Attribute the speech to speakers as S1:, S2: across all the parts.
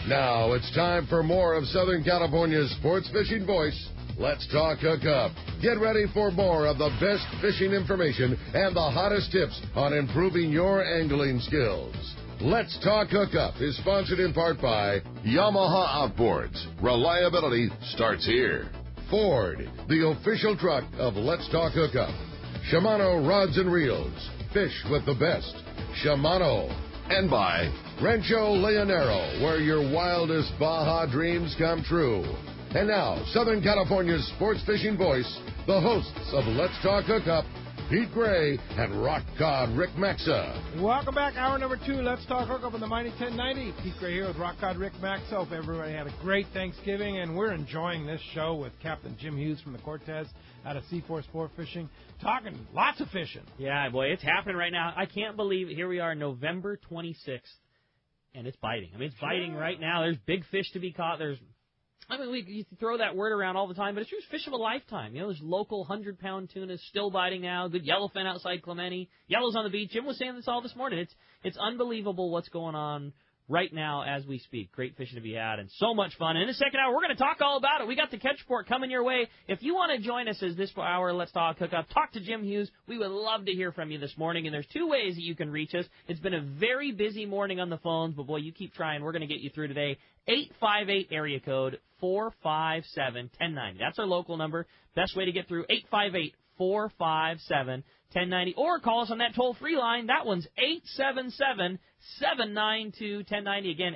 S1: Now it's time for more of Southern California's sports fishing voice. Let's talk Hookup. Get ready for more of the best fishing information and the hottest tips on improving your angling skills. Let's Talk Hookup is sponsored in part by Yamaha Outboards. Reliability starts here. Ford, the official truck of Let's Talk Hookup. Shimano Rods and Reels. Fish with the best. Shimano. And by Rancho Leonero, where your wildest Baja dreams come true. And now, Southern California's sports fishing voice, the hosts of Let's Talk Hookup, Pete Gray and Rock God Rick Maxa.
S2: Welcome back, hour number 2. Let's Talk Hookup on the Mighty 1090. Pete Gray here with Rock God Rick Maxa. Hope everybody had a great Thanksgiving, and we're enjoying this show with Captain Jim Hughes from the Cortez out of C4 Sport Fishing, talking lots of fishing.
S3: Yeah, boy, it's happening right now. I can't believe it. Here we are, November 26th, and it's biting. I mean, it's biting right now. There's big fish to be caught. You throw that word around all the time, but it's just fish of a lifetime. You know, there's local 100-pound tuna still biting now. Good yellowfin outside Clemente. Yellows on the beach. Jim was saying this all this morning. It's unbelievable what's going on right now as we speak. Great fishing to be had and so much fun. And in the second hour, we're going to talk all about it. We got the catch report coming your way. If you want to join us as this hour, Let's Talk Hookup, talk to Jim Hughes. We would love to hear from you this morning. And there's 2 ways that you can reach us. It's been a very busy morning on the phones, but boy, you keep trying. We're going to get you through today. 858 area code 457-1090. That's our local number. Best way to get through, 858-457-1090. Or call us on that toll-free line. That one's 877-792-1090. Again,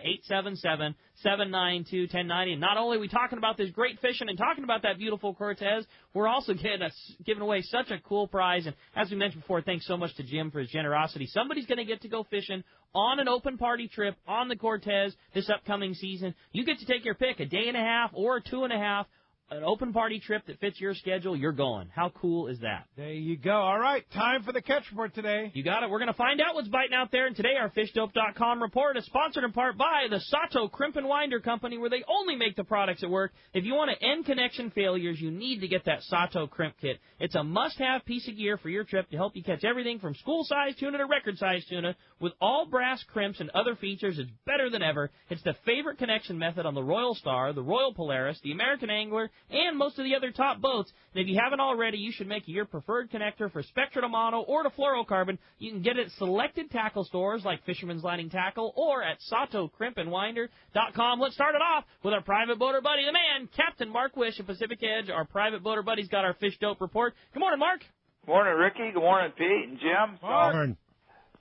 S3: 877-792-1090. And not only are we talking about this great fishing and talking about that beautiful Cortez, we're also giving away such a cool prize. And as we mentioned before, thanks so much to Jim for his generosity. Somebody's going to get to go fishing on an open party trip on the Cortez this upcoming season. You get to take your pick, a day and a half or 2.5. An open party trip that fits your schedule, you're going. How cool is that?
S2: There you go. All right, time for the catch report today.
S3: You got it. We're going to find out what's biting out there. And today, our FishDope.com report is sponsored in part by the Sato Crimp and Winder Company, where they only make the products that work. If you want to end connection failures, you need to get that Sato Crimp Kit. It's a must-have piece of gear for your trip to help you catch everything from school-sized tuna to record-sized tuna. With all brass crimps and other features, it's better than ever. It's the favorite connection method on the Royal Star, the Royal Polaris, the American Angler, and most of the other top boats. And if you haven't already, you should make it your preferred connector for Spectra to Mono or to fluorocarbon. You can get it at selected tackle stores like Fisherman's Landing Tackle or at SatoCrimpandWinder.com. Let's start it off with our private boater buddy, the man, Captain Mark Wish of Pacific Edge. Our private boater buddy's got our Fish Dope report. Good morning, Mark.
S4: Good morning, Ricky. Good morning, Pete and Jim.
S2: Morning.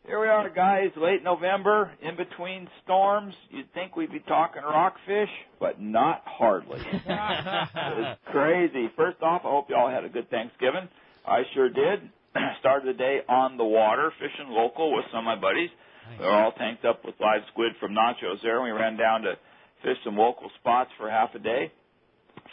S4: Here we are, guys, late November, in between storms. You'd think we'd be talking rockfish, but not hardly. It's crazy. First off, I hope you all had a good Thanksgiving. I sure did. Started the day on the water, fishing local with some of my buddies. They were all tanked up with live squid from Nachos there. We ran down to fish some local spots for half a day.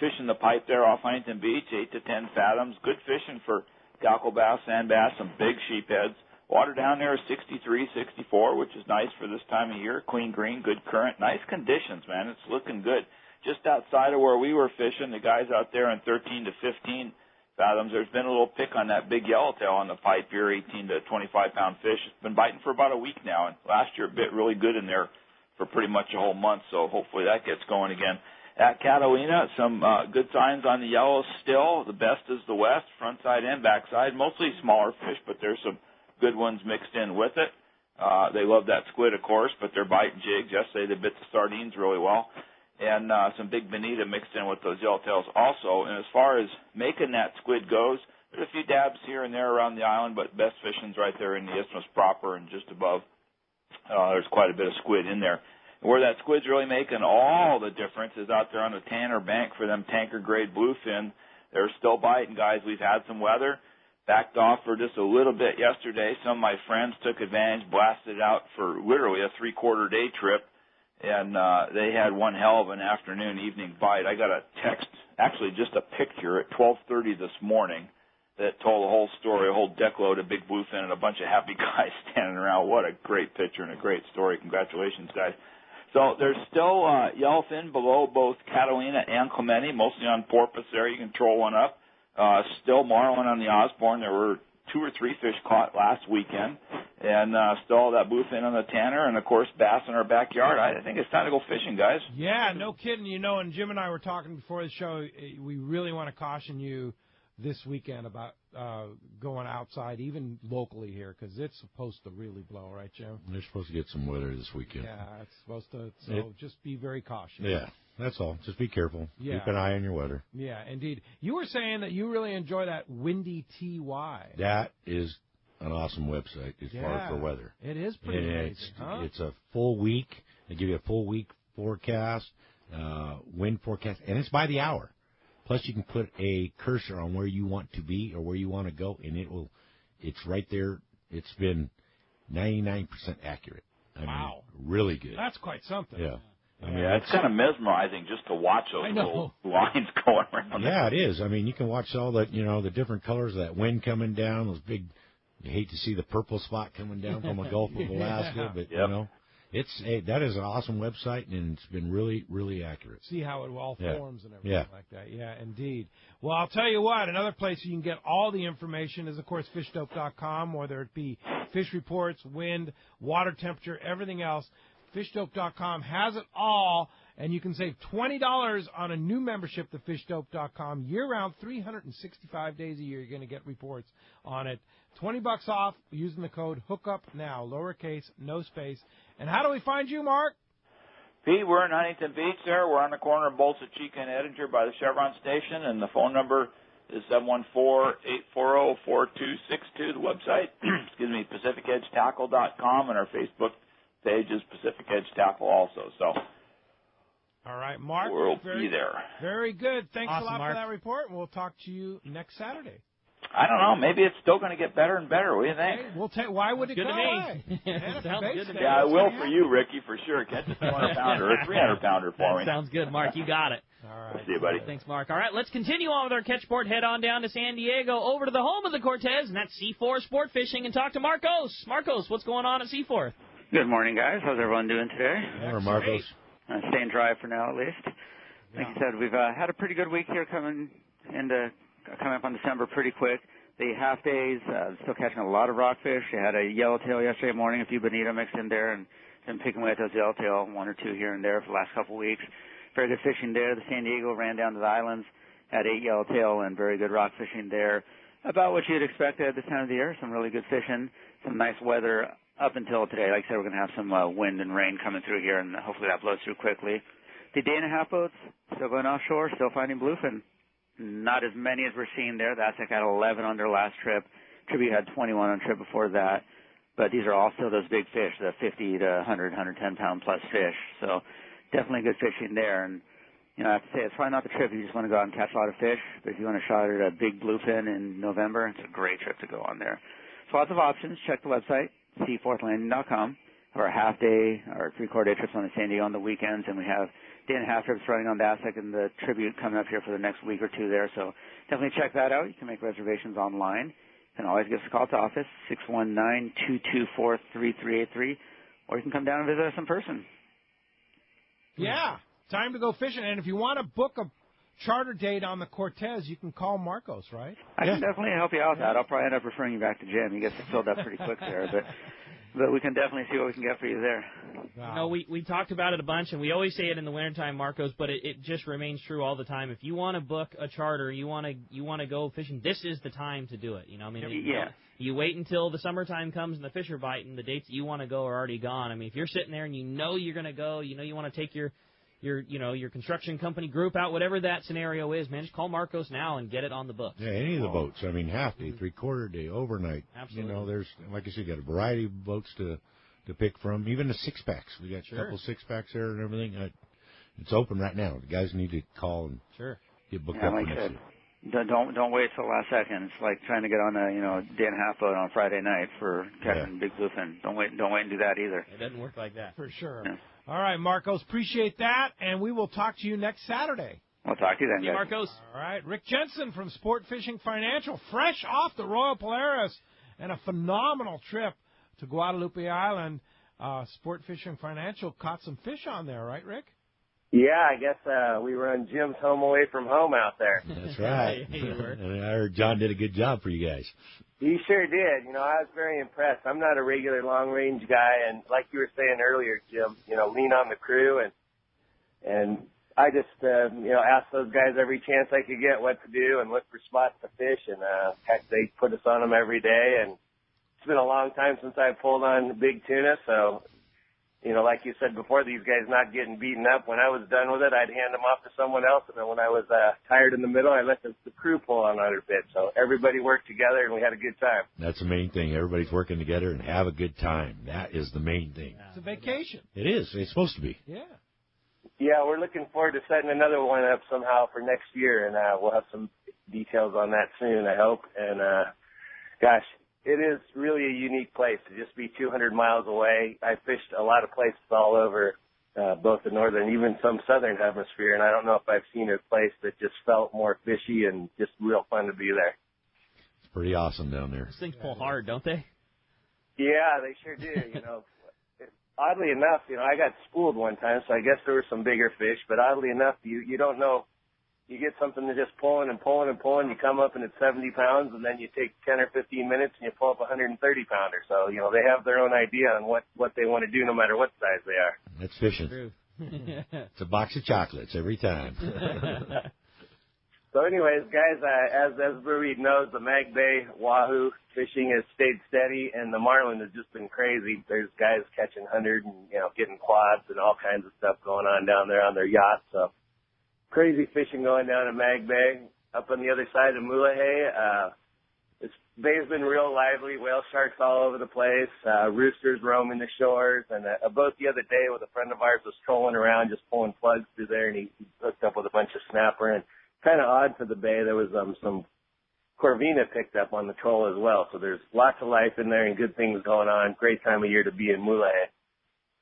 S4: Fishing the pipe there off Huntington Beach, 8 to 10 fathoms. Good fishing for calico bass, sand bass, some big sheepheads. Water down there is 63, 64, which is nice for this time of year. Clean green, good current. Nice conditions, man. It's looking good. Just outside of where we were fishing, the guys out there in 13 to 15 fathoms, there's been a little pick on that big yellowtail on the pipe here, 18 to 25-pound fish. It's been biting for about a week now, and last year it bit really good in there for pretty much a whole month, so hopefully that gets going again. At Catalina, some good signs on the yellows still. The best is the west, front side and back side. Mostly smaller fish, but there's some good ones mixed in with it. They love that squid, of course, but they're biting jigs. Yesterday they bit the sardines really well. And some big bonita mixed in with those yellowtails also. And as far as making that squid goes, there's a few dabs here and there around the island, but best fishing's right there in the isthmus proper and just above. There's quite a bit of squid in there. And where that squid's really making all the difference is out there on the Tanner Bank for them tanker-grade bluefin. They're still biting, guys. We've had some weather. Backed off for just a little bit yesterday. Some of my friends took advantage, blasted out for literally a three-quarter day trip, and they had one hell of an afternoon, evening bite. I got a text, actually just a picture at 12:30 this morning that told the whole story, a whole deck load of big bluefin and a bunch of happy guys standing around. What a great picture and a great story. Congratulations, guys. So there's still yellowfin below both Catalina and Clemente, mostly on porpoise there. You can troll one up. Still marlin on the Osborne. There were 2 or 3 fish caught last weekend. and still all that bluefin on the Tanner, and, of course, bass in our backyard. I think it's time to go fishing, guys.
S2: Yeah, no kidding. You know, and Jim and I were talking before the show, we really want to caution you this weekend about going outside, even locally here, because it's supposed to really blow, right, Jim?
S5: They're supposed to get some weather this weekend.
S2: Yeah, it's supposed to, so just be very cautious.
S5: Yeah, that's all. Just be careful.
S2: Yeah.
S5: Keep an eye on your weather.
S2: Yeah, indeed. You were saying that you really enjoy that Windy TY.
S5: That is an awesome website as far for weather.
S2: It is pretty amazing.
S5: It's a full week. They give you a full week forecast, wind forecast, and it's by the hour. Plus, you can put a cursor on where you want to be or where you want to go, and it's right there. It's been 99% accurate. I mean, really good.
S2: That's quite something.
S5: Yeah. I mean,
S4: it's kind of mesmerizing just to watch those little lines going around.
S5: Yeah, it is. I mean, you can watch all that, the different colors of that wind coming down, those big, you hate to see the purple spot coming down from the Gulf of Alaska, but, that is an awesome website, and it's been really, really accurate.
S2: See how it all forms and everything like that. Yeah, indeed. Well, I'll tell you what, another place you can get all the information is, of course, fishdope.com, whether it be fish reports, wind, water temperature, everything else. Fishdope.com has it all, and you can save $20 on a new membership to fishdope.com year-round, 365 days a year. You're going to get reports on it. $20 off using the code Hookup now, lowercase, no space. And how do we find you, Mark?
S4: Pete, we're in Huntington Beach there. We're on the corner of Bolsa Chica and Edinger by the Chevron station, and the phone number is 714-840-4262. The website, PacificEdgeTackle.com, and our Facebook page is Pacific Edge Tackle also. So,
S2: all right, Mark.
S4: We'll be there.
S2: Very good. Thanks
S3: awesome,
S2: a lot
S3: Mark.
S2: for that report, and we'll talk to you next Saturday.
S4: I don't know. Maybe it's still going to get better and better. What do you think?
S2: Okay, we'll why would it
S3: good
S2: go
S3: to me.
S2: away?
S3: Sounds good to me.
S4: Yeah, I will for you, Ricky, for sure. Catch a 200-pounder or a 300-pounder for me.
S3: Sounds good, Mark. You got it.
S2: All right.
S4: See you, buddy.
S3: Thanks, Mark. All right, let's continue on with our catchboard. Head on down to San Diego, over to the home of the Cortez, and that's C4 Sport Fishing, and talk to Marcos. Marcos, what's going on at C4?
S6: Good morning, guys. How's everyone doing today?
S5: Or Marcos.
S6: Staying dry for now, at least. Like you said, we've had a pretty good week here coming up on December pretty quick. The half days, still catching a lot of rockfish. They had a yellowtail yesterday morning, a few bonito mixed in there, and been picking away at those yellowtail, one or two here and there for the last couple of weeks. Very good fishing there. The San Diego ran down to the islands, had 8 yellowtail, and very good rock fishing there. About what you'd expect at this time of the year. Some really good fishing, some nice weather up until today. Like I said, we're going to have some wind and rain coming through here, and hopefully that blows through quickly. The day-and-a-half boats, still going offshore, still finding bluefin. Not as many as we're seeing there. That's like at 11 on their last trip. Tribute had 21 on trip before that. But these are also those big fish, the 50 to 100, 110-pound plus fish. So definitely good fishing there. And, I have to say, it's probably not the trip if you just want to go out and catch a lot of fish. But if you want a shot at a big bluefin in November, it's a great trip to go on there. So lots of options. Check the website, c4thlanding.com. Have our half-day, our three-quarter day trips on the San Diego on the weekends, and we have day-and-a-half trips running on the Aztec and the Tribute coming up here for the next week or two there. So definitely check that out. You can make reservations online. You can always give us a call at the office, 619-224-3383, or you can come down and visit us in person.
S2: Yeah, time to go fishing. And if you want to book a charter date on the Cortez, you can call Marcos, right?
S6: I can definitely help you out with that. I'll probably end up referring you back to Jim. He gets it filled up pretty quick there, but we can definitely see what we can get for you there.
S2: Wow.
S3: We talked about it a bunch, and we always say it in the wintertime, Marcos, but it just remains true all the time. If you want to book a charter, you want to go fishing, this is the time to do it. You wait until the summertime comes and the fish are biting, the dates that you want to go are already gone. I mean, if you're sitting there and you know you're going to go, you want to take your construction company group out, whatever that scenario is, man, just call Marcos now and get it on the books.
S5: Yeah, any of the boats. I mean, half day, three-quarter day, overnight.
S3: Absolutely.
S5: There's, like I said, you got a variety of boats to pick from. Even the six-packs. We got a couple six-packs there and everything. It's open right now. The guys need to call and get booked up for next year.
S6: Don't wait till the last second. It's like trying to get on a day-and-a-half boat on Friday night for catching big bluefin. Don't wait and do that either.
S3: It doesn't work like that.
S2: For sure.
S6: Yeah.
S2: All right, Marcos, appreciate that, and we will talk to you next Saturday.
S6: We'll talk to you then,
S3: See you,
S6: guys.
S3: Marcos.
S2: All right, Rick Jensen from Sport Fishing Financial, fresh off the Royal Polaris, and a phenomenal trip to Guadalupe Island. Sport Fishing Financial caught some fish on there, right, Rick?
S7: Yeah, I guess we were on Jim's home away from home out there.
S5: That's right. And I heard John did a good job for you guys.
S7: He sure did. I was very impressed. I'm not a regular long-range guy, and like you were saying earlier, Jim, lean on the crew, and I just, asked those guys every chance I could get what to do and look for spots to fish, and heck, they put us on them every day, and it's been a long time since I pulled on big tuna, so like you said before, these guys not getting beaten up. When I was done with it, I'd hand them off to someone else, and then when I was tired in the middle, I let the crew pull on other bits. So everybody worked together, and we had a good time.
S5: That's the main thing. Everybody's working together and have a good time. That is the main thing.
S2: It's a vacation.
S5: It is. It's supposed to be.
S2: Yeah.
S7: Yeah, we're looking forward to setting another one up somehow for next year, and we'll have some details on that soon, I hope. And, gosh, it is really a unique place to just be 200 miles away. I fished a lot of places all over, both the northern, even some southern hemisphere, and I don't know if I've seen a place that just felt more fishy and just real fun to be there.
S5: It's pretty awesome down there.
S3: Those things pull hard, don't they?
S7: Yeah, they sure do. Oddly enough, I got spooled one time, so I guess there were some bigger fish, but oddly enough, you don't know. You get something that's just pulling and pulling and pulling. You come up and it's 70 pounds, and then you take 10 or 15 minutes and you pull up a 130-pounder. So, they have their own idea on what they want to do no matter what size they are.
S5: That's fishing.
S3: True.
S5: It's a box of chocolates every time.
S7: So anyways, guys, as everybody knows, the Mag Bay Wahoo fishing has stayed steady, and the marlin has just been crazy. There's guys catching 100 and, getting quads and all kinds of stuff going on down there on their yachts. So crazy fishing going down at Mag Bay. Up on the other side of Mulegé, this bay's been real lively. Whale sharks all over the place. Roosters roaming the shores. And a boat the other day with a friend of ours was trolling around, just pulling plugs through there, and he hooked up with a bunch of snapper. And kind of odd for the bay, there was some corvina picked up on the troll as well. So there's lots of life in there and good things going on. Great time of year to be in Mulegé.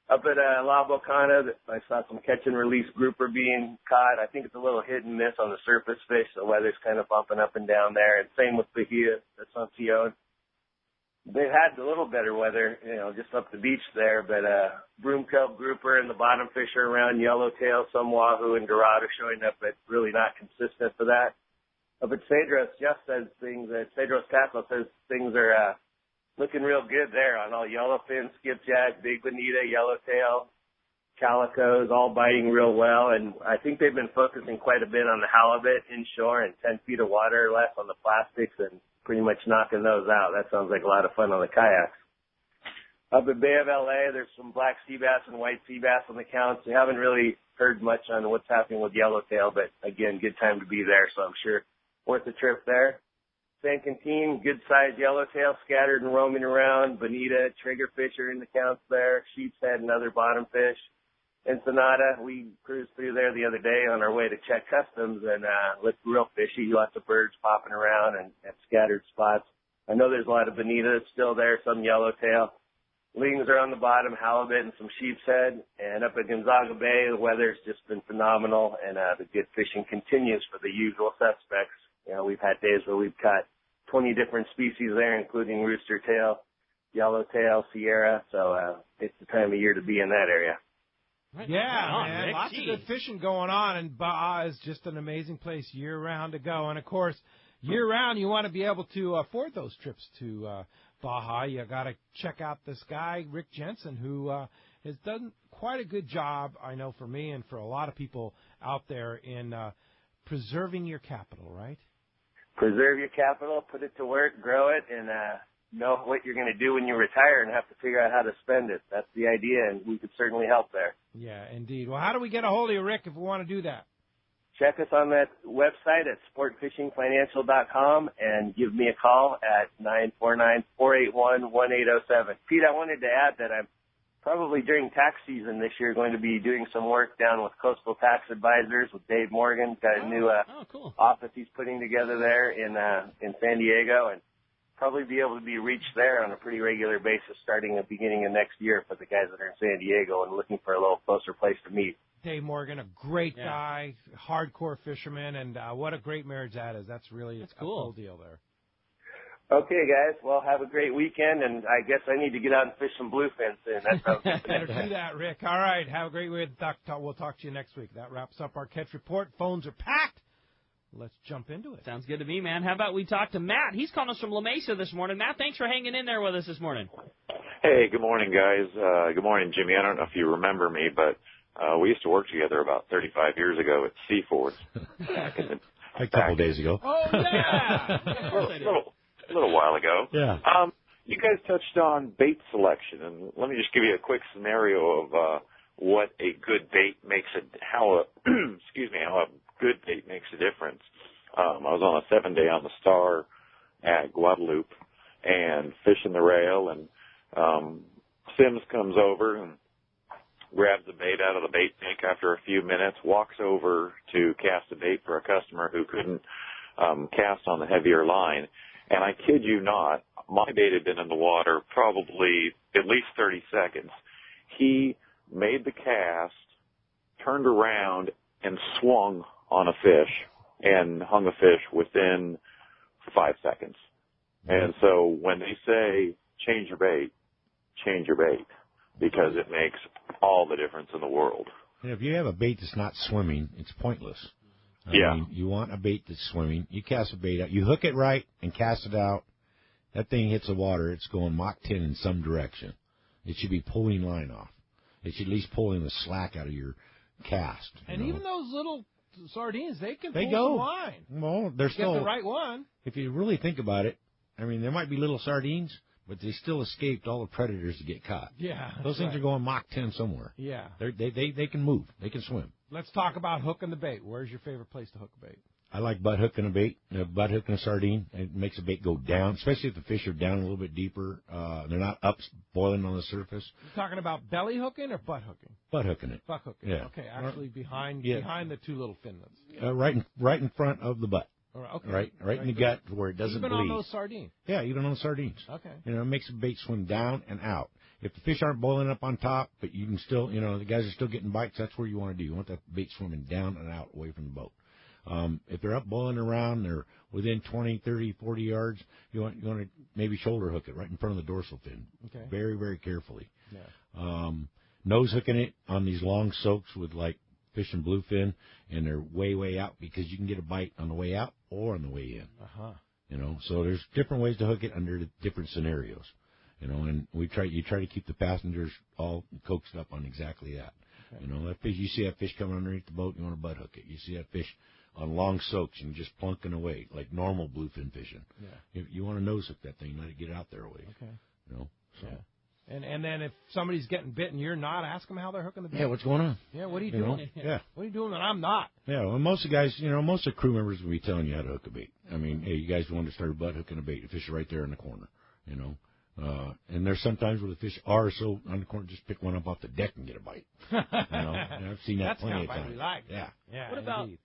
S7: Up at La Bocana, I saw some catch and release grouper being caught. I think it's a little hit and miss on the surface fish. The weather's kind of bumping up and down there. And same with Bahia, Asuncion. They've had a little better weather, just up the beach there. But broomtail grouper and the bottom fish are around, yellowtail, some wahoo and dorado showing up, but really not consistent for that. Up at Cedros, Jeff says things. Cedros Tackle says things are looking real good there on all yellowfin, skipjack, big bonita, yellowtail, calicos, all biting real well. And I think they've been focusing quite a bit on the halibut inshore and 10 feet of water or less on the plastics and pretty much knocking those out. That sounds like a lot of fun on the kayaks. Up at Bay of LA, there's some black sea bass and white sea bass on the counts. We haven't really heard much on what's happening with yellowtail, but again, good time to be there, so I'm sure worth the trip there. San Quintin, good-sized yellowtail scattered and roaming around. Bonita, triggerfish are in the counts there. Sheep's head and other bottom fish. Ensenada, we cruised through there the other day on our way to check customs and looked real fishy. Lots of birds popping around and at scattered spots. I know there's a lot of bonita still there, some yellowtail. Lings are on the bottom, halibut and some sheep's head. And up at Gonzaga Bay, the weather's just been phenomenal, and the good fishing continues for the usual suspects. We've had days where we've caught 20 different species there, including rooster tail, yellowtail, Sierra. So it's the time of year to be in that area.
S2: Yeah, man, lots of good fishing going on, and Baja is just an amazing place year-round to go. And, of course, year-round you want to be able to afford those trips to Baja. You got to check out this guy, Rick Jensen, who has done quite a good job, I know, for me and for a lot of people out there in preserving your capital, right?
S7: Preserve your capital, put it to work, grow it, and know what you're going to do when you retire and have to figure out how to spend it. That's the idea, and we could certainly help there.
S2: Yeah, indeed. Well, how do we get a hold of you, Rick, if we want to do that?
S7: Check us on that website at sportfishingfinancial.com and give me a call at 949-481-1807. Pete, I wanted to add that I'm probably during tax season this year going to be doing some work down with Coastal Tax Advisors with Dave Morgan. Got a new
S3: cool.
S7: office he's putting together there in San Diego, and probably be able to be reached there on a pretty regular basis starting at the beginning of next year for the guys that are in San Diego and looking for a little closer place to meet.
S2: Dave Morgan, a great guy, hardcore fisherman, and what a great marriage that is. That's really a cool deal there.
S7: Okay, guys. Well, have a great weekend, and I guess I need to get out and fish some bluefin soon. That sounds good.
S2: Better do that, Rick. All right. Have a great week. We'll talk to you next week. That wraps up our catch report. Phones are packed. Let's jump into it.
S3: Sounds good to me, man. How about we talk to Matt? He's calling us from La Mesa this morning. Matt, thanks for hanging in there with us this morning.
S8: Hey, good morning, guys. Good morning, Jimmy. I don't know if you remember me, but we used to work together about 35 years ago at Seaford.
S5: A couple days ago.
S2: Oh, yeah.
S8: A little while ago.
S5: Yeah.
S8: You guys touched on bait selection, and let me just give you a quick scenario of what a good bait makes how a good bait makes a difference. I was on a 7-day on the Star at Guadalupe and fishing the rail, and Sims comes over and grabs the bait out of the bait tank after a few minutes, walks over to cast a bait for a customer who couldn't cast on the heavier line. And I kid you not, my bait had been in the water probably at least 30 seconds. He made the cast, turned around, and swung on a fish and hung a fish within 5 seconds. And so when they say change your bait, because it makes all the difference in the world.
S5: And if you have a bait that's not swimming, it's pointless. I mean, you want a bait that's swimming. You cast a bait out. You hook it right and cast it out. That thing hits the water. It's going Mach 10 in some direction. It should be pulling line off. It should at least pulling the slack out of your cast.
S2: And even those little sardines, they can pull
S5: go.
S2: the line.
S5: Well, they're still
S2: get the right one.
S5: If you really think about it, I mean, there might be little sardines, but they still escaped all the predators to get caught.
S2: Yeah,
S5: those things are going Mach 10 somewhere.
S2: Yeah,
S5: they can move. They can swim.
S2: Let's talk about hooking the bait. Where's your favorite place to hook a bait?
S5: I like butt hooking a bait, butt hooking a sardine. It makes a bait go down, especially if the fish are down a little bit deeper. They're not up boiling on the surface.
S2: You talking about belly hooking or butt hooking?
S5: Butt hooking it.
S2: Butt hooking.
S5: Yeah.
S2: Okay, actually behind the two little finlets.
S5: Right in front of the butt.
S2: Okay.
S5: Right in the gut where it doesn't bleed.
S2: Even on those sardines?
S5: Yeah, even on the sardines.
S2: Okay.
S5: It makes the bait swim down and out. If the fish aren't boiling up on top, but you can still, the guys are still getting bites, that's where you want to do. You want that bait swimming down and out away from the boat. If they're up boiling around, they're within 20, 30, 40 yards, you want to maybe shoulder hook it right in front of the dorsal fin.
S2: Okay.
S5: Very, very carefully.
S2: Yeah.
S5: Nose hooking it on these long soaks with like fish and bluefin, and they're way, way out because you can get a bite on the way out or on the way in. So there's different ways to hook it under the different scenarios. And you try to keep the passengers all coaxed up on exactly that. Okay. That fish, you see that fish coming underneath the boat, you want to butt hook it. You see that fish on long soaks and just plunking away like normal bluefin fishing.
S2: Yeah.
S5: You want to nose hook that thing, let it get out there away.
S2: Okay.
S5: So.
S2: Yeah. And then if somebody's getting bitten, you're not, ask them how they're hooking the bait.
S5: Yeah, what's going on?
S2: Yeah, what are you doing?
S5: Yeah.
S2: What are you doing that I'm not?
S5: Yeah, well, most of the guys, most of the crew members will be telling you how to hook a bait. I mean, hey, you guys want to start butt hooking a bait. The fish are right there in the corner, and there's sometimes where the fish are so on the corner, just pick one up off the deck and get a bite. And I've seen that plenty of times.
S2: Like.
S5: Yeah.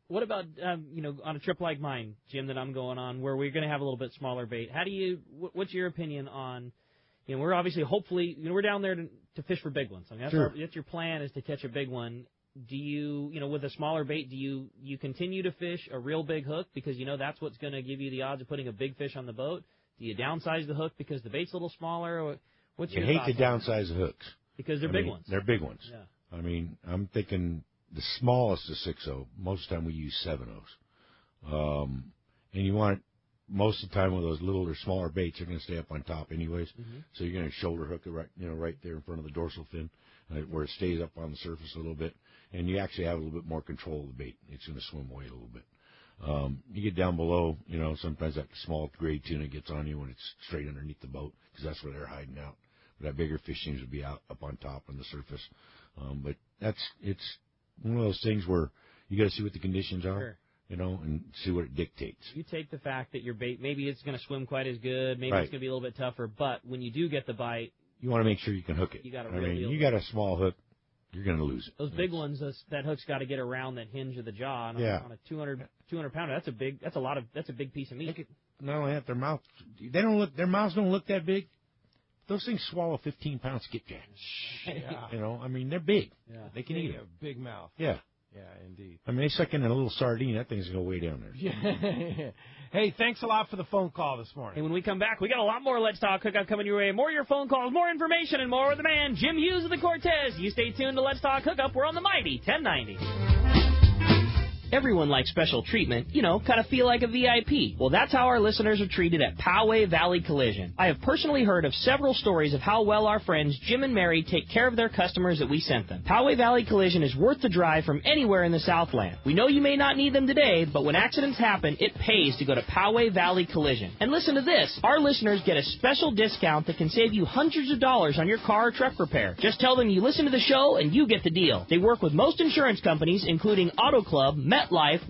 S3: What about on a trip like mine, Jim, that I'm going on, where we're going to have a little bit smaller bait? What's your opinion on? We're obviously, hopefully, we're down there to fish for big ones. I mean, that's your plan, is to catch a big one. Do you, with a smaller bait, do you continue to fish a real big hook because that's what's going to give you the odds of putting a big fish on the boat? Do you downsize the hook because the bait's a little smaller? What's your
S5: thoughts? You hate to downsize the hooks
S3: because they're big ones.
S5: They're big ones.
S3: Yeah.
S5: I mean, I'm thinking the smallest is 6.0. Most of the time we use 7.0s. And you want. Most of the time with those little or smaller baits, they're going to stay up on top anyways. Mm-hmm. So you're going to shoulder hook it right there in front of the dorsal fin, where it stays up on the surface a little bit, and you actually have a little bit more control of the bait. It's going to swim away a little bit. You get down below, sometimes that small gray tuna gets on you when it's straight underneath the boat because that's where they're hiding out. But that bigger fish seems to be out up on top on the surface. But it's one of those things where you got to see what the conditions are.
S3: Sure.
S5: And see what it dictates.
S3: You take the fact that your bait, maybe it's going to swim quite as good, maybe it's going to be a little bit tougher, but when you do get the bite,
S5: you want to make sure you can hook it.
S3: You got a real deal.
S5: You got a small hook, you're going to lose it.
S3: Those big ones, that hook's got to get around that hinge of the jaw. On a 200 pounder, that's a big piece of meat.
S5: Not only that, their mouths don't look that big. Those things swallow 15 pounds skipjack.
S2: Yeah.
S5: They're big.
S2: Yeah.
S5: They can eat it.
S2: A big mouth.
S5: Yeah.
S2: Yeah, indeed.
S5: I mean, they suck in a little sardine. That thing's going to go way down there.
S2: Yeah. Hey, thanks a lot for the phone call this morning.
S3: And when we come back, we got a lot more Let's Talk Hookup coming your way. More of your phone calls, more information, and more with the man, Jim Hughes of the Cortez. You stay tuned to Let's Talk Hookup. We're on the mighty 1090. Everyone likes special treatment, kind of feel like a VIP. Well, that's how our listeners are treated at Poway Valley Collision. I have personally heard of several stories of how well our friends Jim and Mary take care of their customers that we sent them. Poway Valley Collision is worth the drive from anywhere in the Southland. We know you may not need them today, but when accidents happen, it pays to go to Poway Valley Collision. And listen to this. Our listeners get a special discount that can save you hundreds of dollars on your car or truck repair. Just tell them you listen to the show and you get the deal. They work with most insurance companies, including Auto Club, MetLife,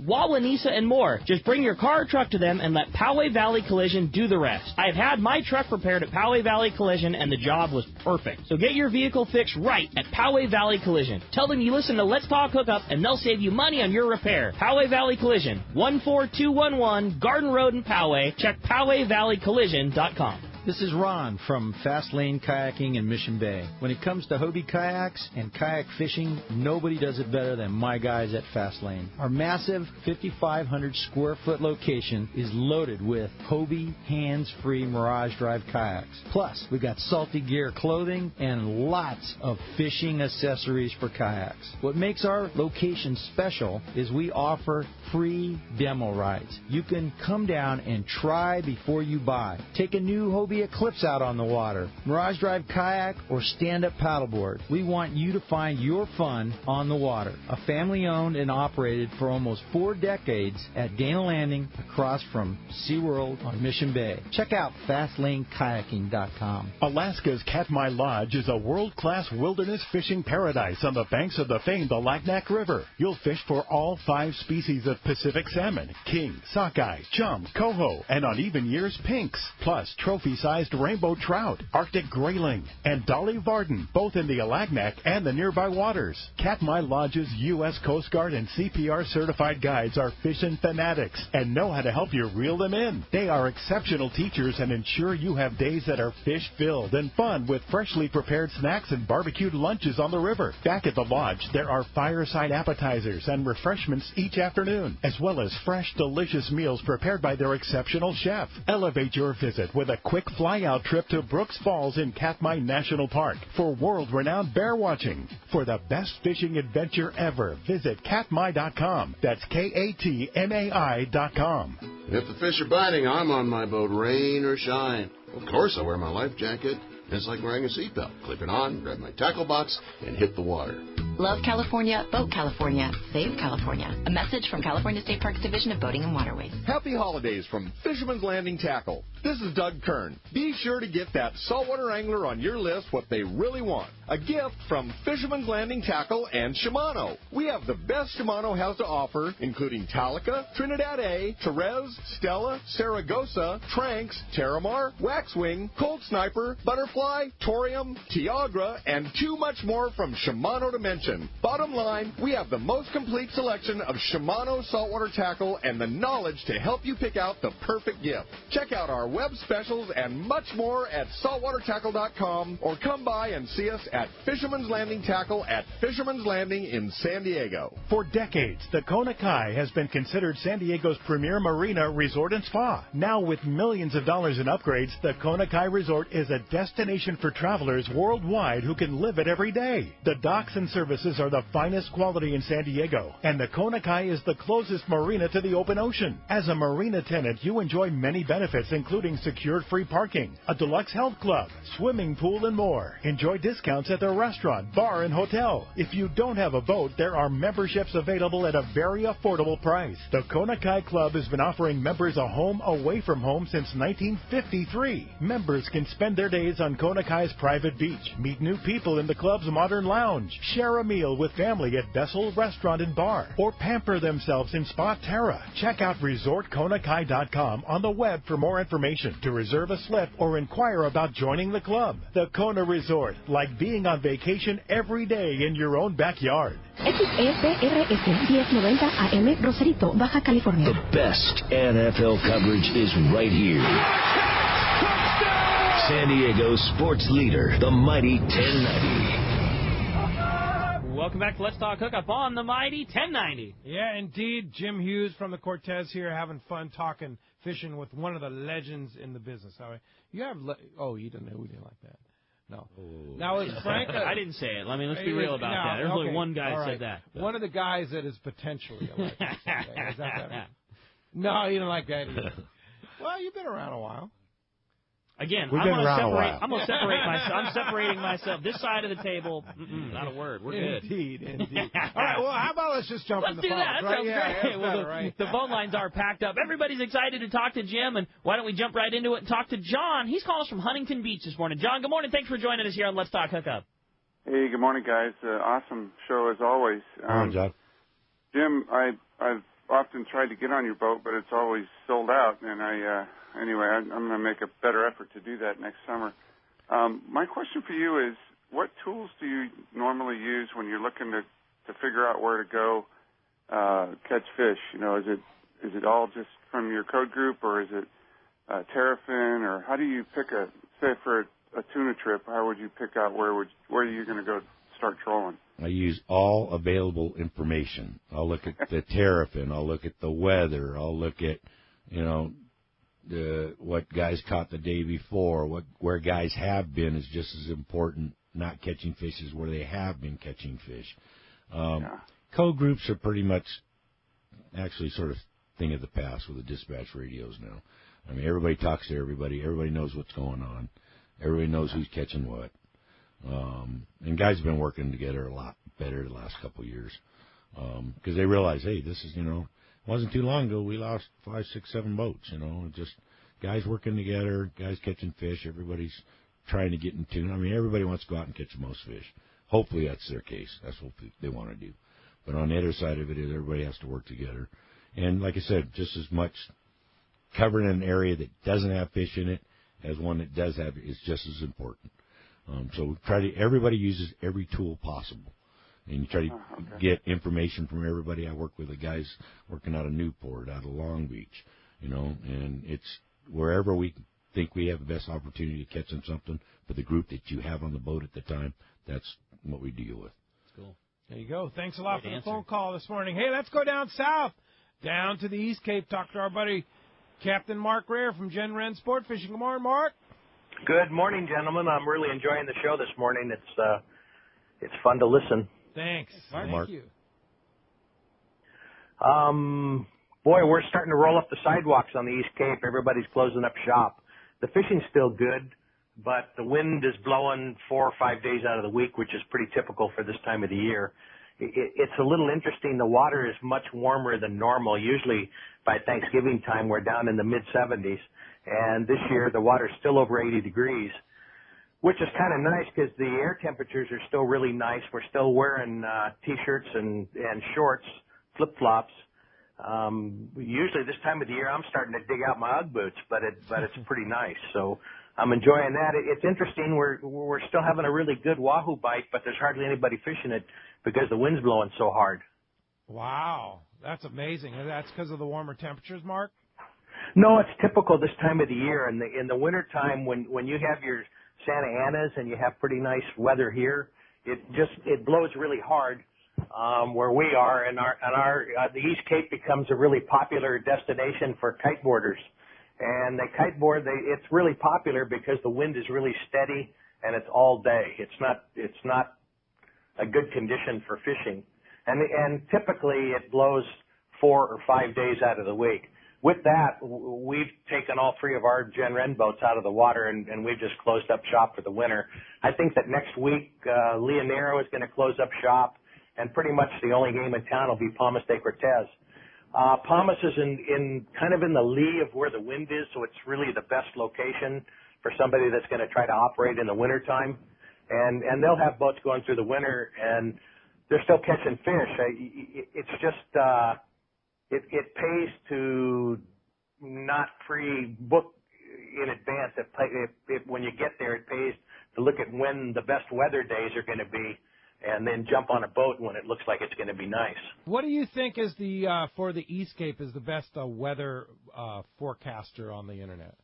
S3: Wawanesa, and more. Just bring your car or truck to them and let Poway Valley Collision do the rest. I have had my truck repaired at Poway Valley Collision, and the job was perfect. So get your vehicle fixed right at Poway Valley Collision. Tell them you listen to Let's Talk Hookup, and they'll save you money on your repair. Poway Valley Collision, 14211 Garden Road in Poway. Check PowayValleyCollision.com.
S9: This is Ron from Fast Lane Kayaking in Mission Bay. When it comes to Hobie kayaks and kayak fishing, nobody does it better than my guys at Fast Lane. Our massive 5,500 square foot location is loaded with Hobie hands-free Mirage Drive kayaks. Plus, we've got Salty Gear clothing and lots of fishing accessories for kayaks. What makes our location special is we offer free demo rides. You can come down and try before you buy. Take a new Hobie Eclipse out on the water, Mirage Drive kayak, or stand-up paddleboard. We want you to find your fun on the water. A family-owned and operated for almost 4 decades at Dana Landing across from SeaWorld on Mission Bay. Check out FastLaneKayaking.com.
S10: Alaska's Katmai Lodge is a world-class wilderness fishing paradise on the banks of the famed Alagnak River. You'll fish for all 5 species of Pacific salmon, king, sockeye, chum, coho, and on even years, pinks, plus trophy-sized rainbow trout, Arctic grayling, and Dolly Varden, both in the Alagnak and the nearby waters. Katmai Lodge's U.S. Coast Guard and CPR certified guides are fishing fanatics and know how to help you reel them in. They are exceptional teachers and ensure you have days that are fish-filled and fun with freshly prepared snacks and barbecued lunches on the river. Back at the lodge, there are fireside appetizers and refreshments each afternoon, as well as fresh, delicious meals prepared by their exceptional chef. Elevate your visit with a quick fly-out trip to Brooks Falls in Katmai National Park for world-renowned bear watching. For the best fishing adventure ever, visit Katmai.com. That's KATMAI.com.
S11: If the fish are biting, I'm on my boat, rain or shine. Of course I wear my life jacket. It's like wearing a seatbelt. Clip it on, grab my tackle box, and hit the water.
S12: Love California, vote California, save California. A message from California State Parks Division of Boating and Waterways.
S13: Happy holidays from Fisherman's Landing Tackle. This is Doug Kern. Be sure to get that saltwater angler on your list what they really want. A gift from Fisherman's Landing Tackle and Shimano. We have the best Shimano has to offer, including Talica, Trinidad A, Therese, Stella, Saragossa, Tranks, Terramar, Waxwing, Cold Sniper, Butterfly, Torium, Tiagra, and too much more from Shimano to mention. Bottom line, we have the most complete selection of Shimano saltwater tackle and the knowledge to help you pick out the perfect gift. Check out our web specials and much more at saltwatertackle.com or come by and see us at Fisherman's Landing Tackle at Fisherman's Landing in San Diego.
S10: For decades, the Kona Kai has been considered San Diego's premier marina, resort, and spa. Now, with millions of dollars in upgrades, the Kona Kai Resort is a destination for travelers worldwide who can live it every day. The docks and services are the finest quality in San Diego, and the Kona Kai is the closest marina to the open ocean. As a marina tenant, you enjoy many benefits, including secured free parking, a deluxe health club, swimming pool, and more. Enjoy discounts at the restaurant, bar, and hotel. If you don't have a boat, there are memberships available at a very affordable price. The Kona Kai Club has been offering members a home away from home since 1953. Members can spend their days on Kona Kai's private beach, meet new people in the club's modern lounge, share a meal with family at Bessel Restaurant and Bar, or pamper themselves in Spa Terra. Check out ResortKonakai.com on the web for more information, to reserve a slip, or inquire about joining the club. The Kona Resort, like being on vacation every day in your own backyard.
S14: XEPRS 1090 AM, Rosarito, Baja California.
S15: The best NFL coverage is right here. San Diego's sports leader, the mighty 1090.
S3: Welcome back to Let's Talk Hookup on the Mighty 1090.
S2: Yeah, indeed. Jim Hughes from the Cortez here, having fun talking fishing with one of the legends in the business. All right. You have you didn't know we didn't like that. No.
S5: Oh.
S2: Now is Frank?
S3: I didn't say it. I mean, let's be real about that. There's only one guy that said that.
S2: One of the guys that is potentially a legend. Is that better? No, you don't like that either. Well, you've been around a while.
S3: Again,
S5: We've been around a while.
S3: I'm going to separate myself. I'm separating myself. This side of the table, not a word. We're good.
S2: Indeed. All right, well, how about let's just jump in the phone?
S3: That
S2: right?
S3: sounds great. Well, the phone lines are packed up. Everybody's excited to talk to Jim, and why don't we jump right into it and talk to John? He's calling us from Huntington Beach this morning. John, good morning. Thanks for joining us here on Let's Talk Hookup.
S16: Hey, good morning, guys. Awesome show as always.
S5: Morning, John.
S16: Jim, I've often tried to get on your boat, but it's always sold out, and I'm going to make a better effort to do that next summer. My question for you is, what tools do you normally use when you're looking to figure out where to go catch fish? You know, is it all just from your code group, or is it Terrafin, or how do you pick say for a tuna trip, how would you pick out where are you going to go start trolling?
S5: I use all available information. I'll look at the Terrafin. I'll look at the weather. I'll look at, what guys caught the day before. Where guys have been is just as important, not catching fish, as where they have been catching fish. Code groups are pretty much actually sort of thing of the past with the dispatch radios now. I mean, everybody talks to everybody. Everybody knows what's going on. Everybody knows who's catching what. And guys have been working together a lot better the last couple of years because they realize, hey, this is, it wasn't too long ago we lost 5, 6, 7 boats, just guys working together, guys catching fish. Everybody's trying to get in tune. I mean, everybody wants to go out and catch the most fish. Hopefully that's their case. That's what they want to do. But on the other side of it is everybody has to work together. And like I said, just as much covering an area that doesn't have fish in it as one that does have it is just as important. So everybody uses every tool possible. And you try to get information from everybody. I work with the guys working out of Newport, out of Long Beach, and it's wherever we think we have the best opportunity to catch them something for the group that you have on the boat at the time, that's what we deal with.
S3: That's cool.
S2: There you go. Thanks a lot for the phone call this morning. Hey, let's go down south, down to the East Cape, talk to our buddy Captain Mark Rare from Gen Ren Sport Fishing. Good morning, Mark.
S17: Good morning, gentlemen. I'm really enjoying the show this morning. It's fun to listen.
S2: Thanks.
S5: Mark.
S2: Thank you.
S17: Boy, we're starting to roll up the sidewalks on the East Cape. Everybody's closing up shop. The fishing's still good, but the wind is blowing 4 or 5 days out of the week, which is pretty typical for this time of the year. It's a little interesting. The water is much warmer than normal. Usually by Thanksgiving time, we're down in the mid-70s. And this year, the water's still over 80 degrees, which is kind of nice because the air temperatures are still really nice. We're still wearing T-shirts and shorts, flip-flops. Usually this time of the year, I'm starting to dig out my Ugg boots, but it's pretty nice. So I'm enjoying that. It's interesting. We're still having a really good wahoo bite, but there's hardly anybody fishing it because the wind's blowing so hard.
S2: Wow, that's amazing. And that's because of the warmer temperatures, Mark?
S17: No, it's typical this time of the year. In the wintertime, when you have your Santa Anas and you have pretty nice weather here, it blows really hard where we are, and the East Cape becomes a really popular destination for kiteboarders. And the kiteboard, it's really popular because the wind is really steady and it's all day. It's not a good condition for fishing, and typically it blows 4 or 5 days out of the week. With that, we've taken all 3 of our Gen Ren boats out of the water, and we've just closed up shop for the winter. I think that next week, Leonero is going to close up shop, and pretty much the only game in town will be Palmas de Cortez. Palmas is in kind of in the lee of where the wind is, so it's really the best location for somebody that's going to try to operate in the wintertime. And they'll have boats going through the winter, and they're still catching fish. It's just... It pays to not pre-book in advance. When you get there, it pays to look at when the best weather days are going to be, and then jump on a boat when it looks like it's going to be nice.
S2: What do you think is for the East Cape is the best weather forecaster on the internet?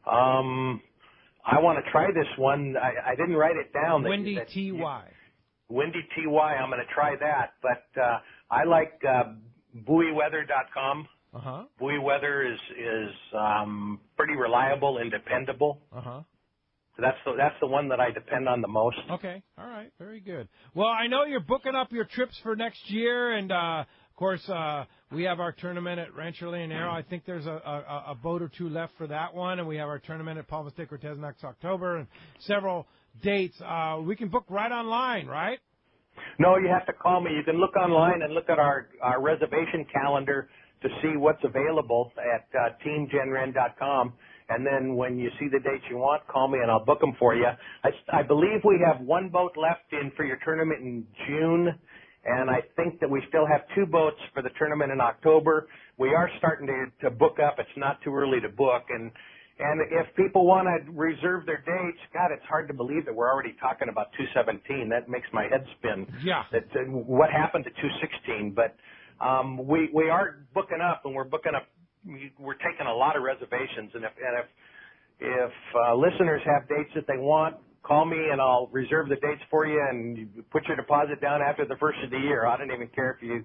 S17: I want to try this one. I didn't write it down.
S2: Wendy T.Y.
S17: Windy TY. I'm going to try that. But I like buoyweather.com.
S2: Uh-huh.
S17: Buoy Weather is pretty reliable and dependable.
S2: Uh-huh.
S17: So that's the one that I depend on the most.
S2: Okay. All right. Very good. Well, I know you're booking up your trips for next year, and of course we have our tournament at Rancho Leonero. I think there's a boat or two left for that one, and we have our tournament at Palmas de Cortez next October, and several dates. We can book right online, right?
S17: No, you have to call me. You can look online and look at our reservation calendar to see what's available at teamgenren.com. And then when you see the dates you want, call me and I'll book them for you. I believe we have one boat left in for your tournament in June, and I think that we still have 2 boats for the tournament in October. We are starting to book up. It's not too early to book. And if people want to reserve their dates, God, it's hard to believe that we're already talking about 217. That makes my head spin.
S2: Yeah.
S17: What happened to 216? But we are booking up, and we're booking up. We're taking a lot of reservations, and if listeners have dates that they want, call me and I'll reserve the dates for you, and you put your deposit down after the first of the year. I don't even care if you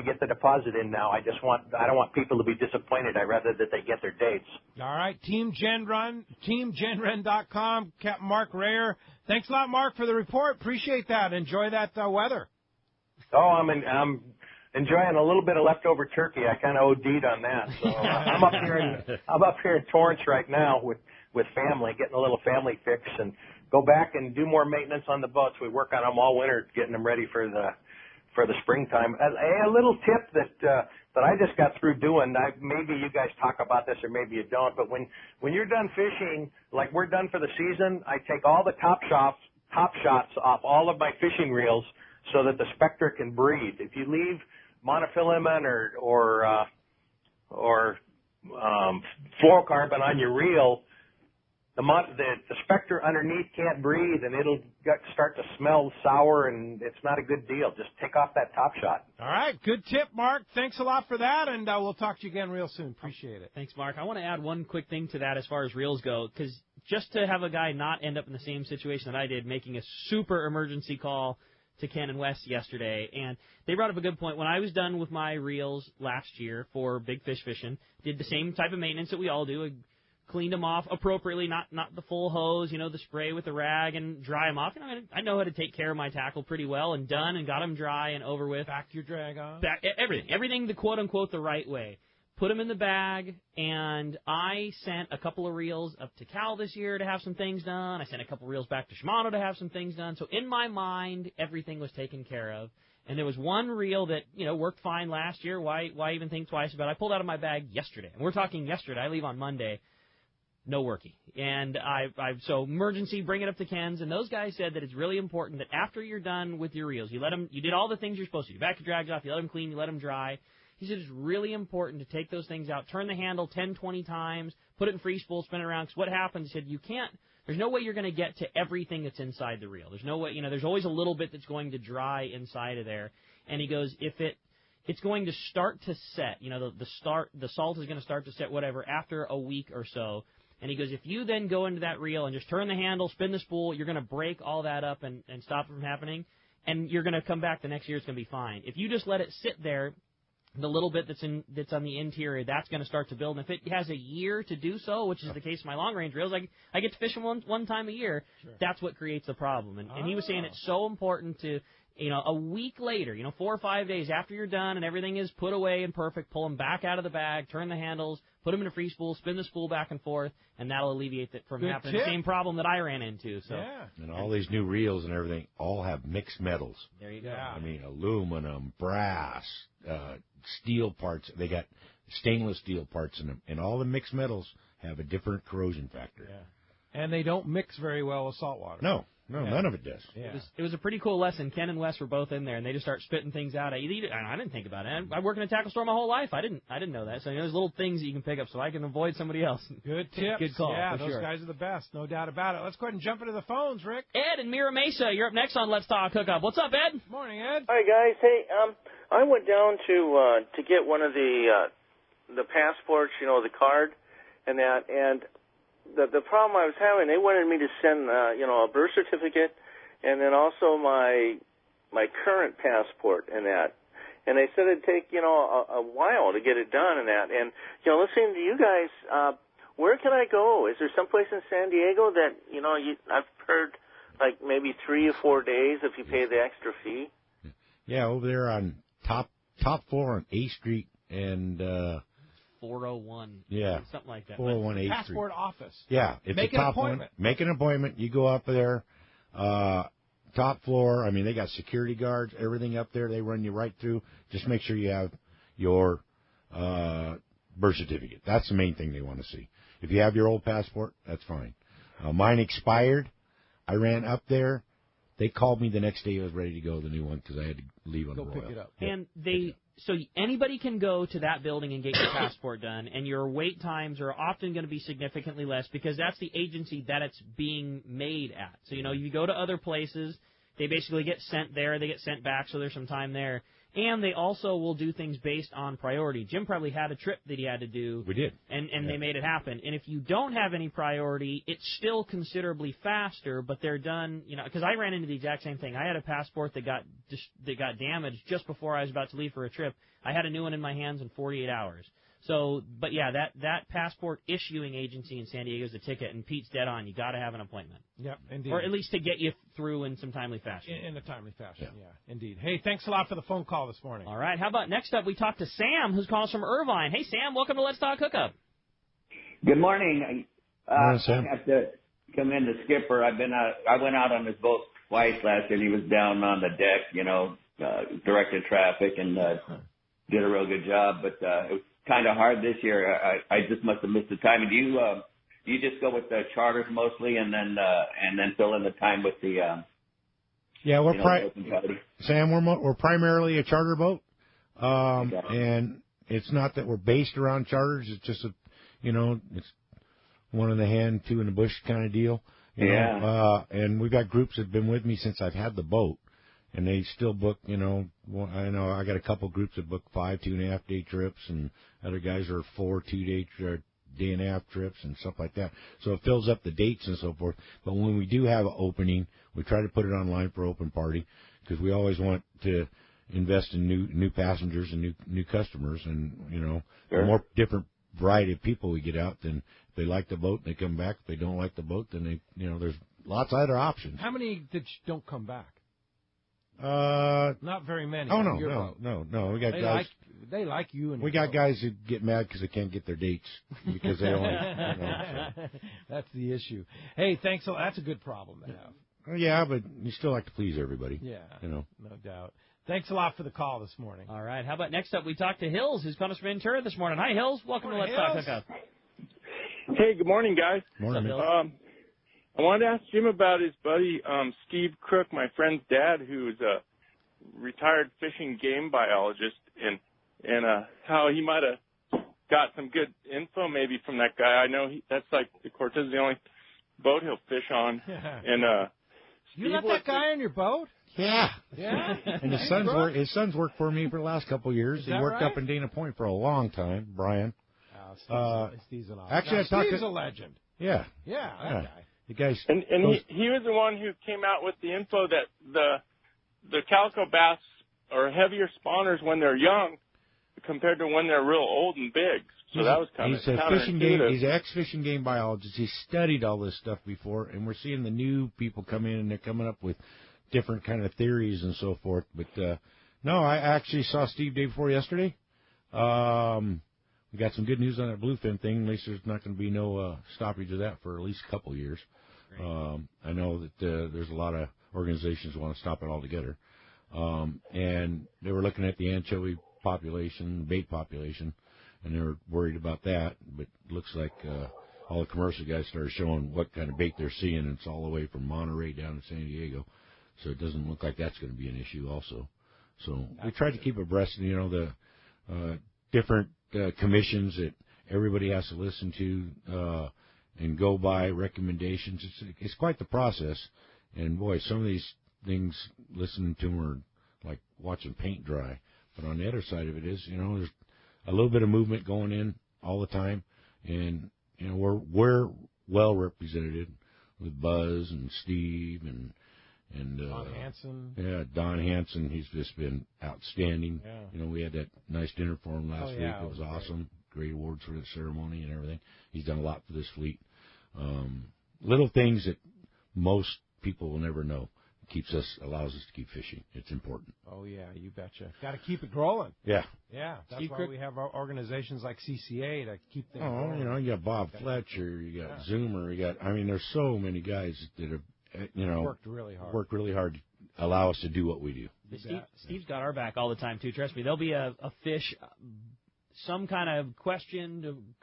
S17: get the deposit in now. I don't want people to be disappointed. I'd rather that they get their dates. All right,
S2: teamgenren.com. Captain Mark Rayer. Thanks a lot, Mark, for the report. Appreciate that. Enjoy that weather.
S17: Oh, I'm enjoying a little bit of leftover turkey. I kind of OD'd on that. So I'm up here in Torrance right now with family, getting a little family fix, and go back and do more maintenance on the boats. We work on them all winter, getting them ready for the springtime. A little tip that I just got through doing. Maybe you guys talk about this, or maybe you don't. But when you're done fishing, like we're done for the season, I take all the top shots off all of my fishing reels so that the Spectra can breathe. If you leave monofilament or fluorocarbon on your reel, the Spectra underneath can't breathe, and it'll start to smell sour, and it's not a good deal. Just take off that top shot.
S2: All right, good tip, Mark. Thanks a lot for that, and we'll talk to you again real soon. Appreciate it.
S3: Thanks, Mark. I want to add one quick thing to that as far as reels go, because just to have a guy not end up in the same situation that I did, making a super emergency call to Ken and Wes yesterday, and they brought up a good point. When I was done with my reels last year for big fish fishing, did the same type of maintenance that we all do. I cleaned them off appropriately, not the full hose, the spray with the rag and dry them off. I know how to take care of my tackle pretty well, and done and got them dry and over with.
S2: Back your drag on.
S3: Everything the quote unquote the right way. Put them in the bag, and I sent a couple of reels up to Cal this year to have some things done. I sent a couple of reels back to Shimano to have some things done. So in my mind, everything was taken care of. And there was one reel that, worked fine last year. Why even think twice about it? I pulled out of my bag yesterday. And we're talking yesterday. I leave on Monday. No worky. And so emergency, bring it up to Ken's. And those guys said that it's really important that after you're done with your reels, you did all the things you're supposed to do. You back your drags off, you let them clean, you let them dry. He said it's really important to take those things out, turn the handle 10, 20 times, put it in free spool, spin it around. Because what happens, he said, there's no way you're going to get to everything that's inside the reel. There's no way, there's always a little bit that's going to dry inside of there. And he goes, if it's going to start to set, the salt is going to start to set, whatever, after a week or so. And he goes, if you then go into that reel and just turn the handle, spin the spool, you're going to break all that up and stop it from happening. And you're going to come back the next year, it's going to be fine. If you just let it sit there, the little bit that's on the interior, that's going to start to build. And if it has a year to do so, which is the case of my long-range reels, I get to fish them one time a year, sure. That's what creates the problem. And he was saying it's so important to, a week later, 4 or 5 days after you're done and everything is put away and perfect, pull them back out of the bag, turn the handles, put them in a free spool, spin the spool back and forth, and that'll alleviate it from happening. The same problem that I ran into. So.
S2: Yeah.
S5: And all these new reels and everything all have mixed metals.
S3: There you go.
S2: Yeah.
S5: I mean, aluminum, brass, steel parts. They got stainless steel parts in them, and all the mixed metals have a different corrosion factor.
S2: Yeah. And they don't mix very well with salt water.
S5: No, none of it does.
S2: Yeah.
S3: It was a pretty cool lesson. Ken and Wes were both in there, and they just start spitting things out. I didn't think about it. I worked in a tackle store my whole life. I didn't know that. So there's little things that you can pick up so I can avoid somebody else.
S2: Good tips.
S3: Good call.
S2: Yeah,
S3: for
S2: those
S3: sure.
S2: guys are the best, no doubt about it. Let's go ahead and jump into the phones, Rick.
S3: Ed in Mira Mesa, you're up next on Let's Talk Hookup. What's up, Ed?
S2: Morning, Ed.
S18: Hi, guys. Hey, I went down to get one of the passports, the card, and that, and the problem I was having, they wanted me to send, a birth certificate, and then also my my current passport and that. And they said it'd take, a while to get it done and that. And, listening to you guys, where can I go? Is there someplace in San Diego that, I've heard like maybe 3 or 4 days if you pay the extra fee?
S5: Yeah, over there on top floor on A Street and
S3: 401.
S5: Yeah,
S3: something like that.
S5: 401 A Street.
S2: Passport office.
S5: Yeah, it's
S2: Make
S5: a
S2: an
S5: top
S2: appointment.
S5: one. Make an appointment. You go up there, top floor. I mean, they got security guards, everything up there. They run you right through. Just make sure you have your birth certificate. That's the main thing they want to see. If you have your old passport, that's fine. Mine expired. I ran up there. They called me the next day. I was ready to go, the new one, because I had to leave on the Royal.
S2: Pick it up.
S3: And so anybody can go to that building and get your passport done, and your wait times are often going to be significantly less because that's the agency that it's being made at. So, you go to other places, they basically get sent there, they get sent back, so there's some time there. And they also will do things based on priority. Jim probably had a trip that he had to do.
S5: We did.
S3: And they made it happen. And if you don't have any priority, it's still considerably faster, but they're done, because I ran into the exact same thing. I had a passport that got damaged just before I was about to leave for a trip. I had a new one in my hands in 48 hours. So, but yeah, that passport issuing agency in San Diego is the ticket, and Pete's dead on. You got to have an appointment.
S2: Yep, indeed.
S3: Or at least to get you through in some timely fashion.
S2: In a timely fashion, yeah, indeed. Hey, thanks a lot for the phone call this morning.
S3: All right, how about next up we talk to Sam, who's calling us from Irvine. Hey, Sam, welcome to Let's Talk Hookup.
S19: Good morning.
S5: Morning, Sam.
S19: I have to come in to Skipper. I went out on his boat twice last year, and he was down on the deck, directed traffic, and did a real good job. But it was kind of hard this year. I just must have missed the time. And do you just go with the charters mostly, and then fill in the time with the
S5: yeah, Sam, we're primarily a charter boat, and it's not that we're based around charters. It's just it's one in the hand, two in the bush kind of deal. You know? And we've got groups that have been with me since I've had the boat. And they still book, I know I got a couple groups that book 5 2.5 day trips, and other guys are 4 2 day and a half trips and stuff like that. So it fills up the dates and so forth. But when we do have an opening, we try to put it online for open party because we always want to invest in new passengers and new customers. And the more different variety of people we get out, then if they like the boat, they come back. If they don't like the boat, then there's lots of other options.
S2: How many don't come back? Not very many.
S5: Oh no. We got guys.
S2: They like you, and
S5: we got guys who get mad because they can't get their dates because they only.
S2: That's the issue. Hey, thanks. That's a good problem to have.
S5: Yeah, but you still like to please everybody.
S2: Yeah,
S5: no
S2: doubt. Thanks a lot for the call this morning.
S3: All right. How about next up? We talk to Hills, who's calling us from Ventura this morning. Hi, Hills. Welcome to Let's Talk Hookup.
S20: Hey, good morning, guys.
S5: Morning.
S20: I wanted to ask Jim about his buddy, Steve Crook, my friend's dad, who's a retired fishing game biologist, and how he might have got some good info maybe from that guy. I know that's like the Cortez is the only boat he'll fish on. And
S2: you let that guy on your boat?
S5: Yeah.
S2: Yeah.
S5: And his son's worked for me for the last couple of years. He worked up in Dana Point for a long time, Brian.
S2: Steve's an awesome
S5: actually,
S2: Steve's a legend.
S5: Yeah.
S2: Yeah, that guy.
S5: The guys,
S20: and he was the one who came out with the info that the calico bass are heavier spawners when they're young compared to when they're real old and big. So that was kind of counterintuitive.
S5: He's an ex-fishing game biologist. He's studied all this stuff before, and we're seeing the new people come in, and they're coming up with different kind of theories and so forth. But no, I actually saw Steve day before yesterday. We got some good news on that bluefin thing. At least there's not going to be no stoppage of that for at least a couple of years. I know that there's a lot of organizations who want to stop it altogether. And they were looking at the anchovy population, bait population, and they were worried about that. But it looks like all the commercial guys started showing what kind of bait they're seeing. And it's all the way from Monterey down to San Diego. So it doesn't look like that's going to be an issue also. So we tried to keep abreast, the different commissions that everybody has to listen to and go by recommendations. It's quite the process. And, boy, some of these things, listening to them are like watching paint dry. But on the other side of it is, there's a little bit of movement going in all the time. And, we're well represented with Buzz and Steve and And
S2: Don Hansen.
S5: Yeah, Don Hansen. He's just been outstanding.
S2: Yeah.
S5: You know, we had that nice dinner for him last week.
S2: Yeah,
S5: It was awesome. Great awards for the ceremony and everything. He's done a lot for this fleet. Little things that most people will never know allows us to keep fishing. It's important.
S2: Oh, yeah, you betcha. Got to keep it growing.
S5: Yeah.
S2: Yeah, that's why we have organizations like CCA to keep things going.
S5: You know, you got Bob Fletcher, you got Zoomer, there's so many guys that have,
S2: worked really hard
S5: to allow us to do what we do.
S3: Steve's got our back all the time, too. Trust me, there'll be a fish, some kind of question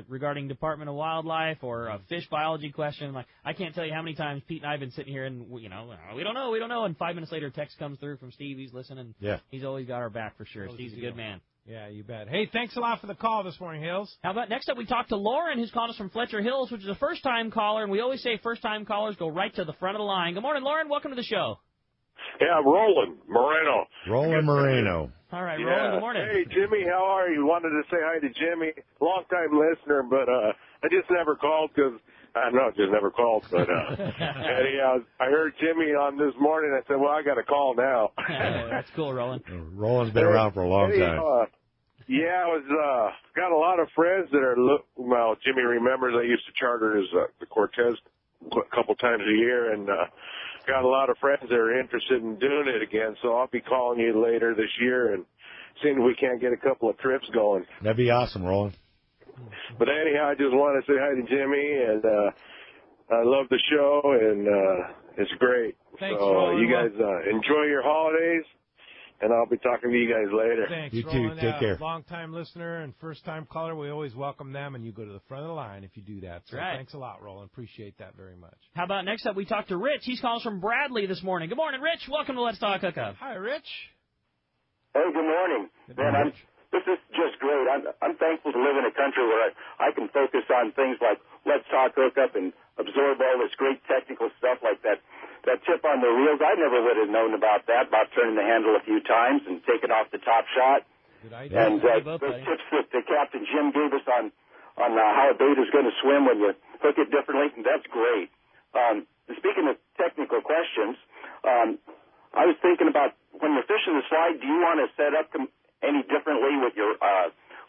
S3: regarding Department of Wildlife or a fish biology question. Like, I can't tell you how many times Pete and I have been sitting here and, we don't know. And 5 minutes later, a text comes through from Steve. He's listening.
S5: Yeah.
S3: He's always got our back for sure. Steve's a good man.
S2: Yeah, you bet. Hey, thanks a lot for the call this morning, Hills.
S3: How about next up we talk to Lauren, who's calling us from Fletcher Hills, which is a first-time caller, and we always say first-time callers go right to the front of the line. Good morning, Lauren. Welcome to the show.
S21: Yeah, Roland Moreno.
S5: Roland Moreno.
S3: All right, Roland, good morning.
S21: Hey, Jimmy, how are you? Wanted to say hi to Jimmy, long-time listener, but I just never called because just never called. But anyhow, I heard Jimmy on this morning. I said, well, I got to call now.
S3: That's cool, Roland.
S5: Roland's been around for a long time.
S21: I was got a lot of friends that are Jimmy remembers I used to charter the Cortez a couple times a year, and got a lot of friends that are interested in doing it again. So I'll be calling you later this year and seeing if we can't get a couple of trips going.
S5: That'd be awesome, Roland.
S21: But anyhow, I just want to say hi to Jimmy, and I love the show, and it's great.
S2: Thanks,
S21: so
S2: Roland.
S21: you guys enjoy your holidays, and I'll be talking to you guys later.
S2: Thanks,
S5: you
S2: Roland.
S5: too. Take care.
S2: Long-time listener and first-time caller, we always welcome them, and you go to the front of the line if you do that. So
S3: right.
S2: Thanks a lot, Roland. Appreciate that very much.
S3: How about next up we talk to Rich. He's calling us from Bradley this morning. Good morning, Rich. Welcome to Let's Talk Hookup.
S2: Hi, Rich.
S22: Hey, good morning. This is just great. I'm thankful to live in a country where I can focus on things like Let's Talk Hookup and absorb all this great technical stuff like that. That tip on the reels, I never would have known about that, about turning the handle a few times and taking off the top shot.
S2: Good idea.
S22: And those tips that Captain Jim gave us on how a bait is going to swim when you hook it differently, that's great. Speaking of technical questions, I was thinking about when you're fishing the slide, do you want to set up any differently with your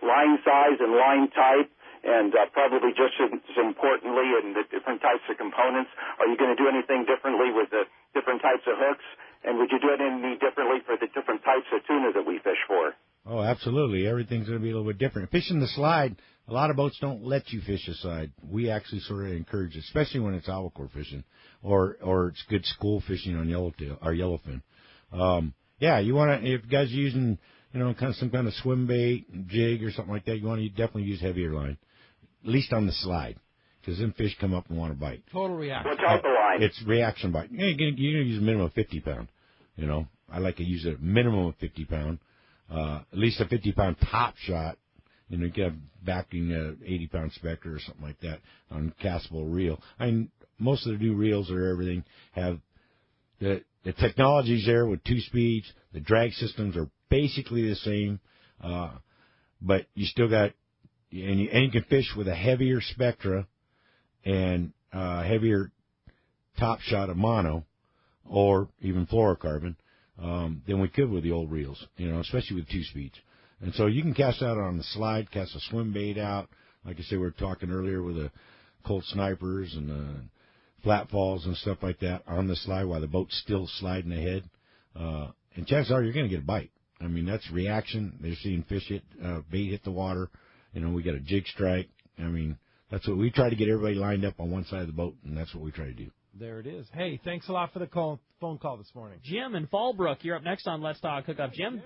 S22: line size and line type, and probably just as importantly in the different types of components? Are you going to do anything differently with the different types of hooks, and would you do it any differently for the different types of tuna that we fish for?
S5: Oh, absolutely. Everything's going to be a little bit different. Fishing the slide, a lot of boats don't let you fish the slide. We actually sort of encourage it, especially when it's albacore fishing or it's good school fishing on yellowtail or yellowfin. You want to, if guys are using, kind of some kind of swim bait, jig or something like that, you want to definitely use heavier line, at least on the slide, because then fish come up and want to bite.
S2: Total reaction.
S22: What type of line?
S5: It's reaction bite. You're going to use a minimum of 50 pound. I like to use a minimum of 50 pound, at least a 50 pound top shot. Get a backing 80 pound Spectre or something like that on castable reel. I mean, most of the new reels or everything have the technology's there with 2 speeds. The drag systems are basically the same, but you still got, and you can fish with a heavier Spectra and heavier top shot of mono or even fluorocarbon than we could with the old reels, especially with 2 speeds. And so you can cast out on the slide, cast a swim bait out. Like I said, we were talking earlier with the Colt Snipers and flat falls and stuff like that on the slide while the boat's still sliding ahead. And chances are you're going to get a bite. I mean, that's reaction. They're seeing fish bait hit the water. We got a jig strike. I mean, that's what we try to get everybody lined up on one side of the boat, and that's what we try to do.
S2: There it is. Hey, thanks a lot for the phone call this morning.
S3: Jim in Fallbrook, you're up next on Let's Talk Hookup. Jim?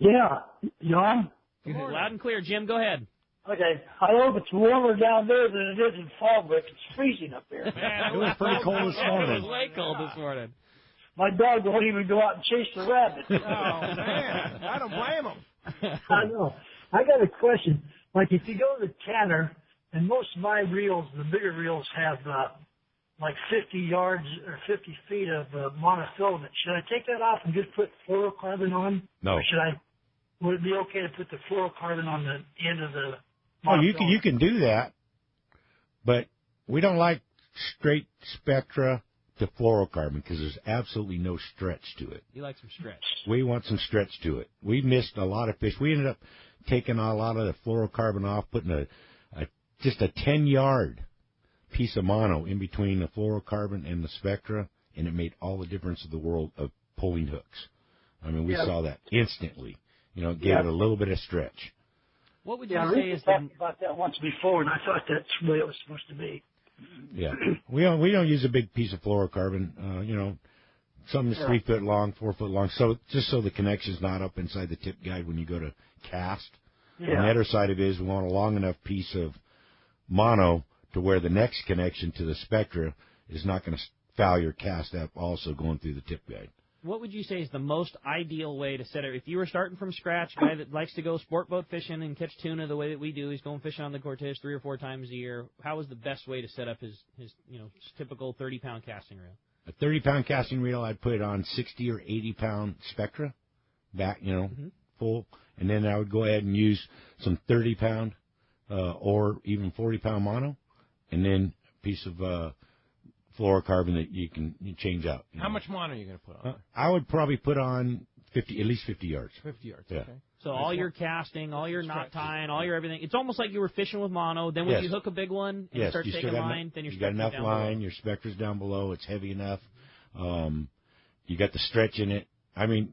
S23: Yeah, you on?
S3: Loud and clear. Jim, go ahead.
S23: Okay. I hope it's warmer down there than it is in Fallbrook. It's freezing up there.
S3: Man,
S5: it was pretty cold this morning.
S3: It was way cold this morning.
S23: My dog won't even go out and chase the rabbit.
S2: Oh, man. I don't blame him.
S23: I know. I got a question. Like, if you go to Tanner, and most of my reels, the bigger reels, have like 50 yards or 50 feet of monofilament. Should I take that off and just put fluorocarbon on?
S5: No.
S23: Or would it be okay to put the fluorocarbon on the end of the
S5: Oh, you can do that, but we don't like straight Spectra to fluorocarbon because there's absolutely no stretch to it.
S3: You like some stretch.
S5: We want some stretch to it. We missed a lot of fish. We ended up taking a lot of the fluorocarbon off, putting just a 10-yard piece of mono in between the fluorocarbon and the Spectra, and it made all the difference in the world of pulling hooks. I mean, we saw that instantly. It gave it a little bit of stretch.
S3: What would you
S23: I
S3: say is
S23: talked about that once before, and I thought that's the way it was supposed to be.
S5: Yeah, we don't use a big piece of fluorocarbon. Something that's 3 foot long, 4 foot long, so just so the connection's not up inside the tip guide when you go to cast.
S23: Yeah.
S5: And the other side of it is we want a long enough piece of mono to where the next connection to the Spectra is not going to foul your cast up also going through the tip guide.
S3: What would you say is the most ideal way to set it? If you were starting from scratch, a guy that likes to go sport boat fishing and catch tuna the way that we do, he's going fishing on the Cortez 3 or 4 times a year, how is the best way to set up his typical 30-pound casting reel?
S5: A 30-pound casting reel, I'd put it on 60 or 80-pound Spectra, back, full, and then I would go ahead and use some 30-pound or even 40-pound mono, and then a piece of fluorocarbon that you can change out.
S2: How much mono are you going to put on?
S5: I would probably put on at least 50 yards.
S2: 50 yards,
S5: yeah.
S2: okay.
S3: So all your casting, all your knot tying, all your everything, it's almost like you were fishing with mono. Then when you hook a big one and start taking line, then
S5: you got enough
S3: down
S5: line,
S3: below.
S5: your Spectra's down below, it's heavy enough. You got the stretch in it. I mean,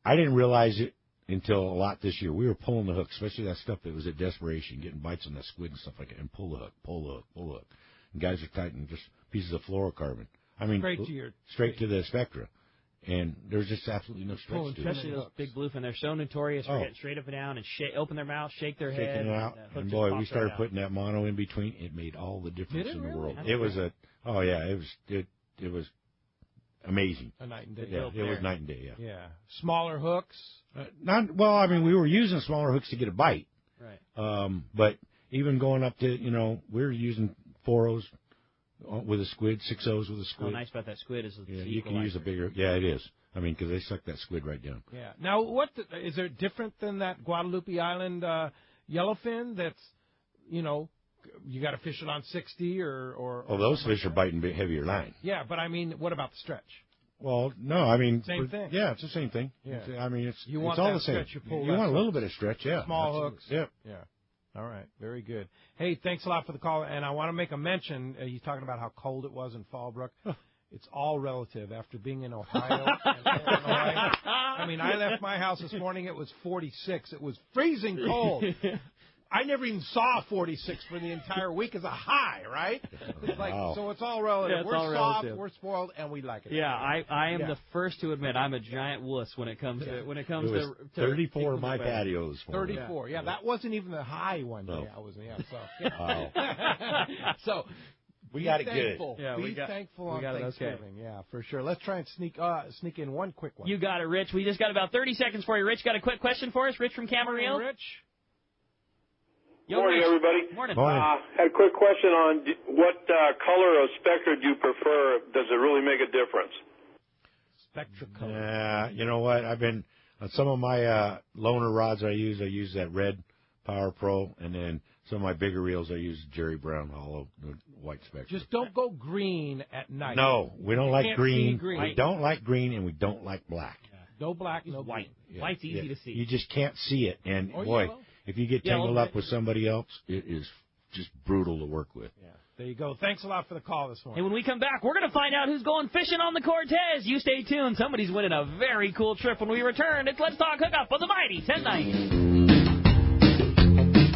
S5: I didn't realize it until a lot this year. We were pulling the hook, especially that stuff that was at desperation, getting bites on that squid and stuff like that, and pull the hook, pull the hook, pull the hook. And guys are tightening just pieces of fluorocarbon. I mean, straight to the Spectra. And there's just absolutely no stretch to it.
S3: Especially those big bluefin. They're so notorious for getting straight up and down and open their mouth, shake their head.
S5: Shaking it out. And boy, we started putting that mono in between. It made all the difference in the world. It was it was amazing.
S2: A night and day.
S5: Yeah, it was night and day, yeah.
S2: Yeah. Smaller hooks?
S5: We were using smaller hooks to get a bite.
S3: Right.
S5: But even going up to, we were using 4-0s with a squid, 6-0s with a squid.
S3: What's nice about that squid is
S5: you can use a bigger. Yeah, it is. I mean, because they suck that squid right down.
S2: Yeah. Now, is there different than that Guadalupe Island yellowfin that's, you got to fish it on 60 or
S5: those fish are biting heavier line.
S2: Yeah, but I mean, what about the stretch?
S5: Well, no, I mean...
S2: Same thing.
S5: Yeah, it's the same thing.
S2: Yeah.
S5: It's all the same. You want a little bit of stretch, yeah.
S2: Small hooks.
S5: Yep.
S2: Yeah. All right. Very good. Hey, thanks a lot for the call. And I want to make a mention. You're talking about how cold it was in Fallbrook. It's all relative. After being in Ohio and Illinois, I mean, I left my house this morning. It was 46. It was freezing cold. I never even saw 46 for the entire week as a high, right? It's like, so it's all relative.
S3: Yeah, it's
S2: we're
S3: all
S2: soft,
S3: relative.
S2: we're spoiled, and we like it.
S3: Yeah, I am the first to admit I'm a giant wuss when it comes to
S5: it was 34 in my patio this morning.
S2: 34. Yeah, that wasn't even the high one day. I was so
S5: we got it
S2: thankful.
S5: good.
S2: Yeah, be thankful on Thanksgiving.
S3: Okay.
S2: Yeah, for sure. Let's try and sneak in one quick one.
S3: You got it, Rich. We just got about 30 seconds for you. Rich, got a quick question for us? Rich from Camarillo?
S2: Rich?
S1: Morning, everybody.
S3: Morning.
S1: Had a quick question on what color of Spectra do you prefer? Does it really make a difference?
S2: Spectra color.
S5: Yeah, you know what? I've been on some of my loaner rods I use that red Power Pro, and then some of my bigger reels I use Jerry Brown Hollow, the white Spectra.
S2: Just don't go green at night.
S5: No, we don't like green.
S2: green.
S5: We don't like green, and we don't like black.
S2: No black, no white.
S5: Yeah.
S3: White's easy to see.
S5: You just can't see it, and boy. If you get tangled up with somebody else, it is just brutal to work with.
S2: Yeah. There you go. Thanks a lot for the call this morning.
S3: And when we come back, we're going to find out who's going fishing on the Cortez. You stay tuned. Somebody's winning a very cool trip when we return. It's Let's Talk Hookup on the Mighty 1090.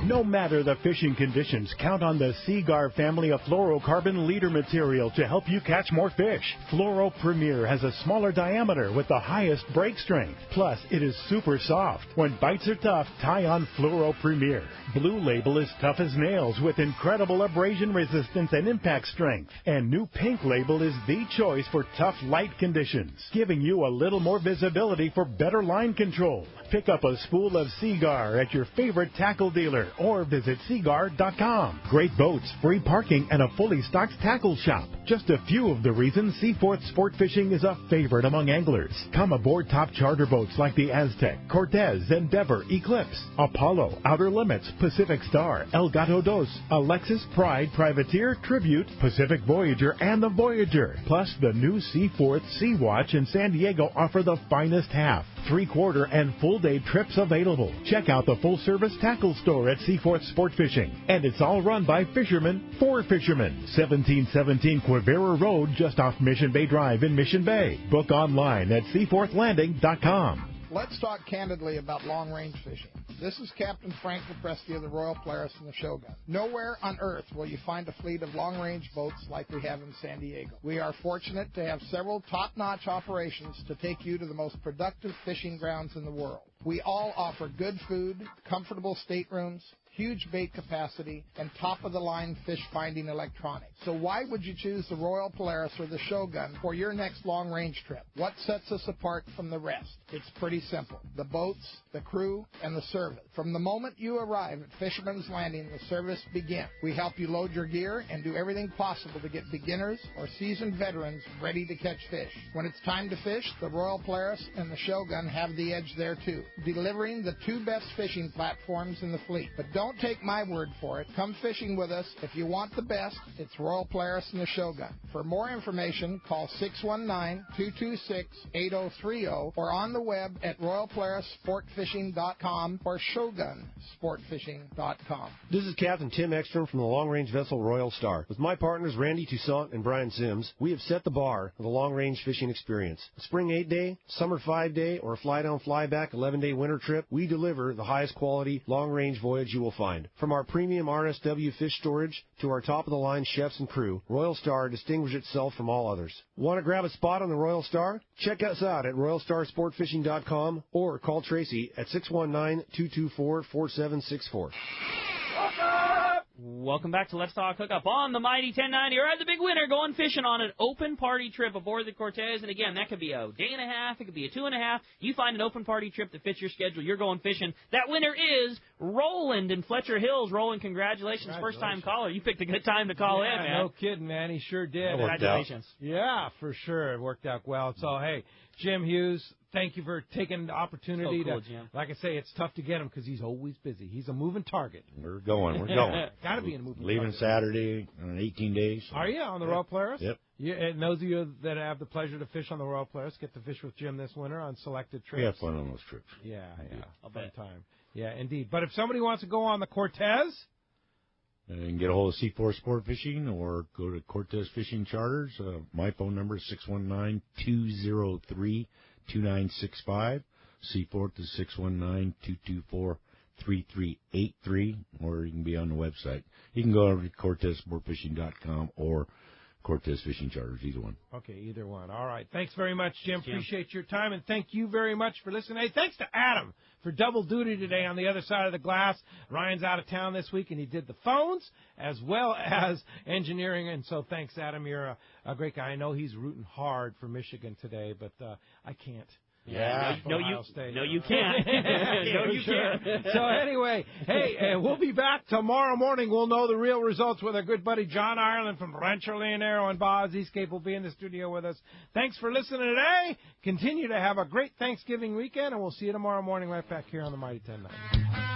S10: No matter the fishing conditions, count on the Seagar family of fluorocarbon leader material to help you catch more fish. Fluoro Premier has a smaller diameter with the highest break strength. Plus, it is super soft. When bites are tough, tie on Fluoro Premier. Blue Label is tough as nails with incredible abrasion resistance and impact strength. And new Pink Label is the choice for tough light conditions, giving you a little more visibility for better line control. Pick up a spool of Seagar at your favorite tackle dealer or visit seaguar.com. Great boats, free parking, and a fully stocked tackle shop. Just a few of the reasons Seaforth Sport Fishing is a favorite among anglers. Come aboard top charter boats like the Aztec, Cortez, Endeavor, Eclipse, Apollo, Outer Limits, Pacific Star, El Gato Dos, Alexis, Pride, Privateer, Tribute, Pacific Voyager, and the Voyager. Plus, the new Seaforth Sea Watch in San Diego offer the finest half, 3/4, and full-day trips available. Check out the full-service tackle store at Seaforth Sport Fishing. And it's all run by fishermen for fishermen. 1717 Quivira Road, just off Mission Bay Drive in Mission Bay. Book online at seaforthlanding.com.
S4: Let's talk candidly about long-range fishing. This is Captain Frank Lepresti of the Royal Polaris and the Shogun. Nowhere on Earth will you find a fleet of long-range boats like we have in San Diego. We are fortunate to have several top-notch operations to take you to the most productive fishing grounds in the world. We all offer good food, comfortable staterooms, huge bait capacity, and top-of-the-line fish-finding electronics. So why would you choose the Royal Polaris or the Shogun for your next long-range trip? What sets us apart from the rest? It's pretty simple. The boats, the crew, and the service. From the moment you arrive at Fisherman's Landing, the service begins. We help you load your gear and do everything possible to get beginners or seasoned veterans ready to catch fish. When it's time to fish, the Royal Polaris and the Shogun have the edge there too, delivering the two best fishing platforms in the fleet. But don't take my word for it. Come fishing with us. If you want the best, it's Royal Polaris and the Shogun. For more information, call 619-226-8030 or on the web at royalpolarissportfishing.com or shogunsportfishing.com.
S6: This is Captain Tim Ekstrom from the long-range vessel Royal Star. With my partners Randy Toussaint and Brian Sims, we have set the bar for the long-range fishing experience. A spring 8-day, summer 5-day, or a fly-down, fly-back 11-day winter trip, we deliver the highest quality long-range voyage you will find. From our premium RSW fish storage to our top-of-the-line chefs and crew, Royal Star distinguishes itself from all others. Want to grab a spot on the Royal Star? Check us out at royalstarsportfishing.com or call Tracy at 619-224-4764.
S3: Welcome back to Let's Talk Hookup on the Mighty 1090. All right, the big winner going fishing on an open party trip aboard the Cortez. And again, that could be a day and a half. It could be a 2.5. You find an open party trip that fits your schedule. You're going fishing. That winner is Roland in Fletcher Hills. Roland, congratulations. First-time caller. You picked a good time to call in, man.
S2: No kidding, man. He sure did.
S3: Congratulations.
S2: Yeah, for sure. It worked out well. So, hey, Jim Hughes, thank you for taking the opportunity
S3: So cool,
S2: to,
S3: Jim.
S2: like I say, it's tough to get him because he's always busy. He's a moving target.
S5: We're going.
S2: Got to be in a moving
S5: Leaving
S2: target.
S5: Saturday in 18 days.
S2: Are you on the Royal Polaris?
S5: Yep.
S2: Yeah, and those of you that have the pleasure to fish on the Royal Polaris get to fish with Jim this winter on selected trips.
S5: We have fun on those trips.
S2: Yeah. Fun time. Yeah, indeed. But if somebody wants to go on the Cortez,
S5: And you can get a hold of Seaforth Sport Fishing or go to Cortez Fishing Charters. My phone number is 619-203-2965. Seaforth is 619-224-3383, or you can be on the website. You can go over to CortezSportFishing.com or Cortez Fishing Charters, either one.
S2: okay, either one. All right. Thanks very much, Jim. Appreciate your time, and thank you very much for listening. Hey, thanks to Adam for double duty today on the other side of the glass. Ryan's out of town this week, and he did the phones as well as engineering, and so thanks, Adam. You're a great guy. I know he's rooting hard for Michigan today, but I can't.
S3: Yeah. No, you can't. No, you can't.
S2: So anyway, hey, we'll be back tomorrow morning. We'll know the real results with our good buddy John Ireland from Rancho Leonero and Baja Eastcape will be in the studio with us. Thanks for listening today. Continue to have a great Thanksgiving weekend, and we'll see you tomorrow morning right back here on the Mighty 1090.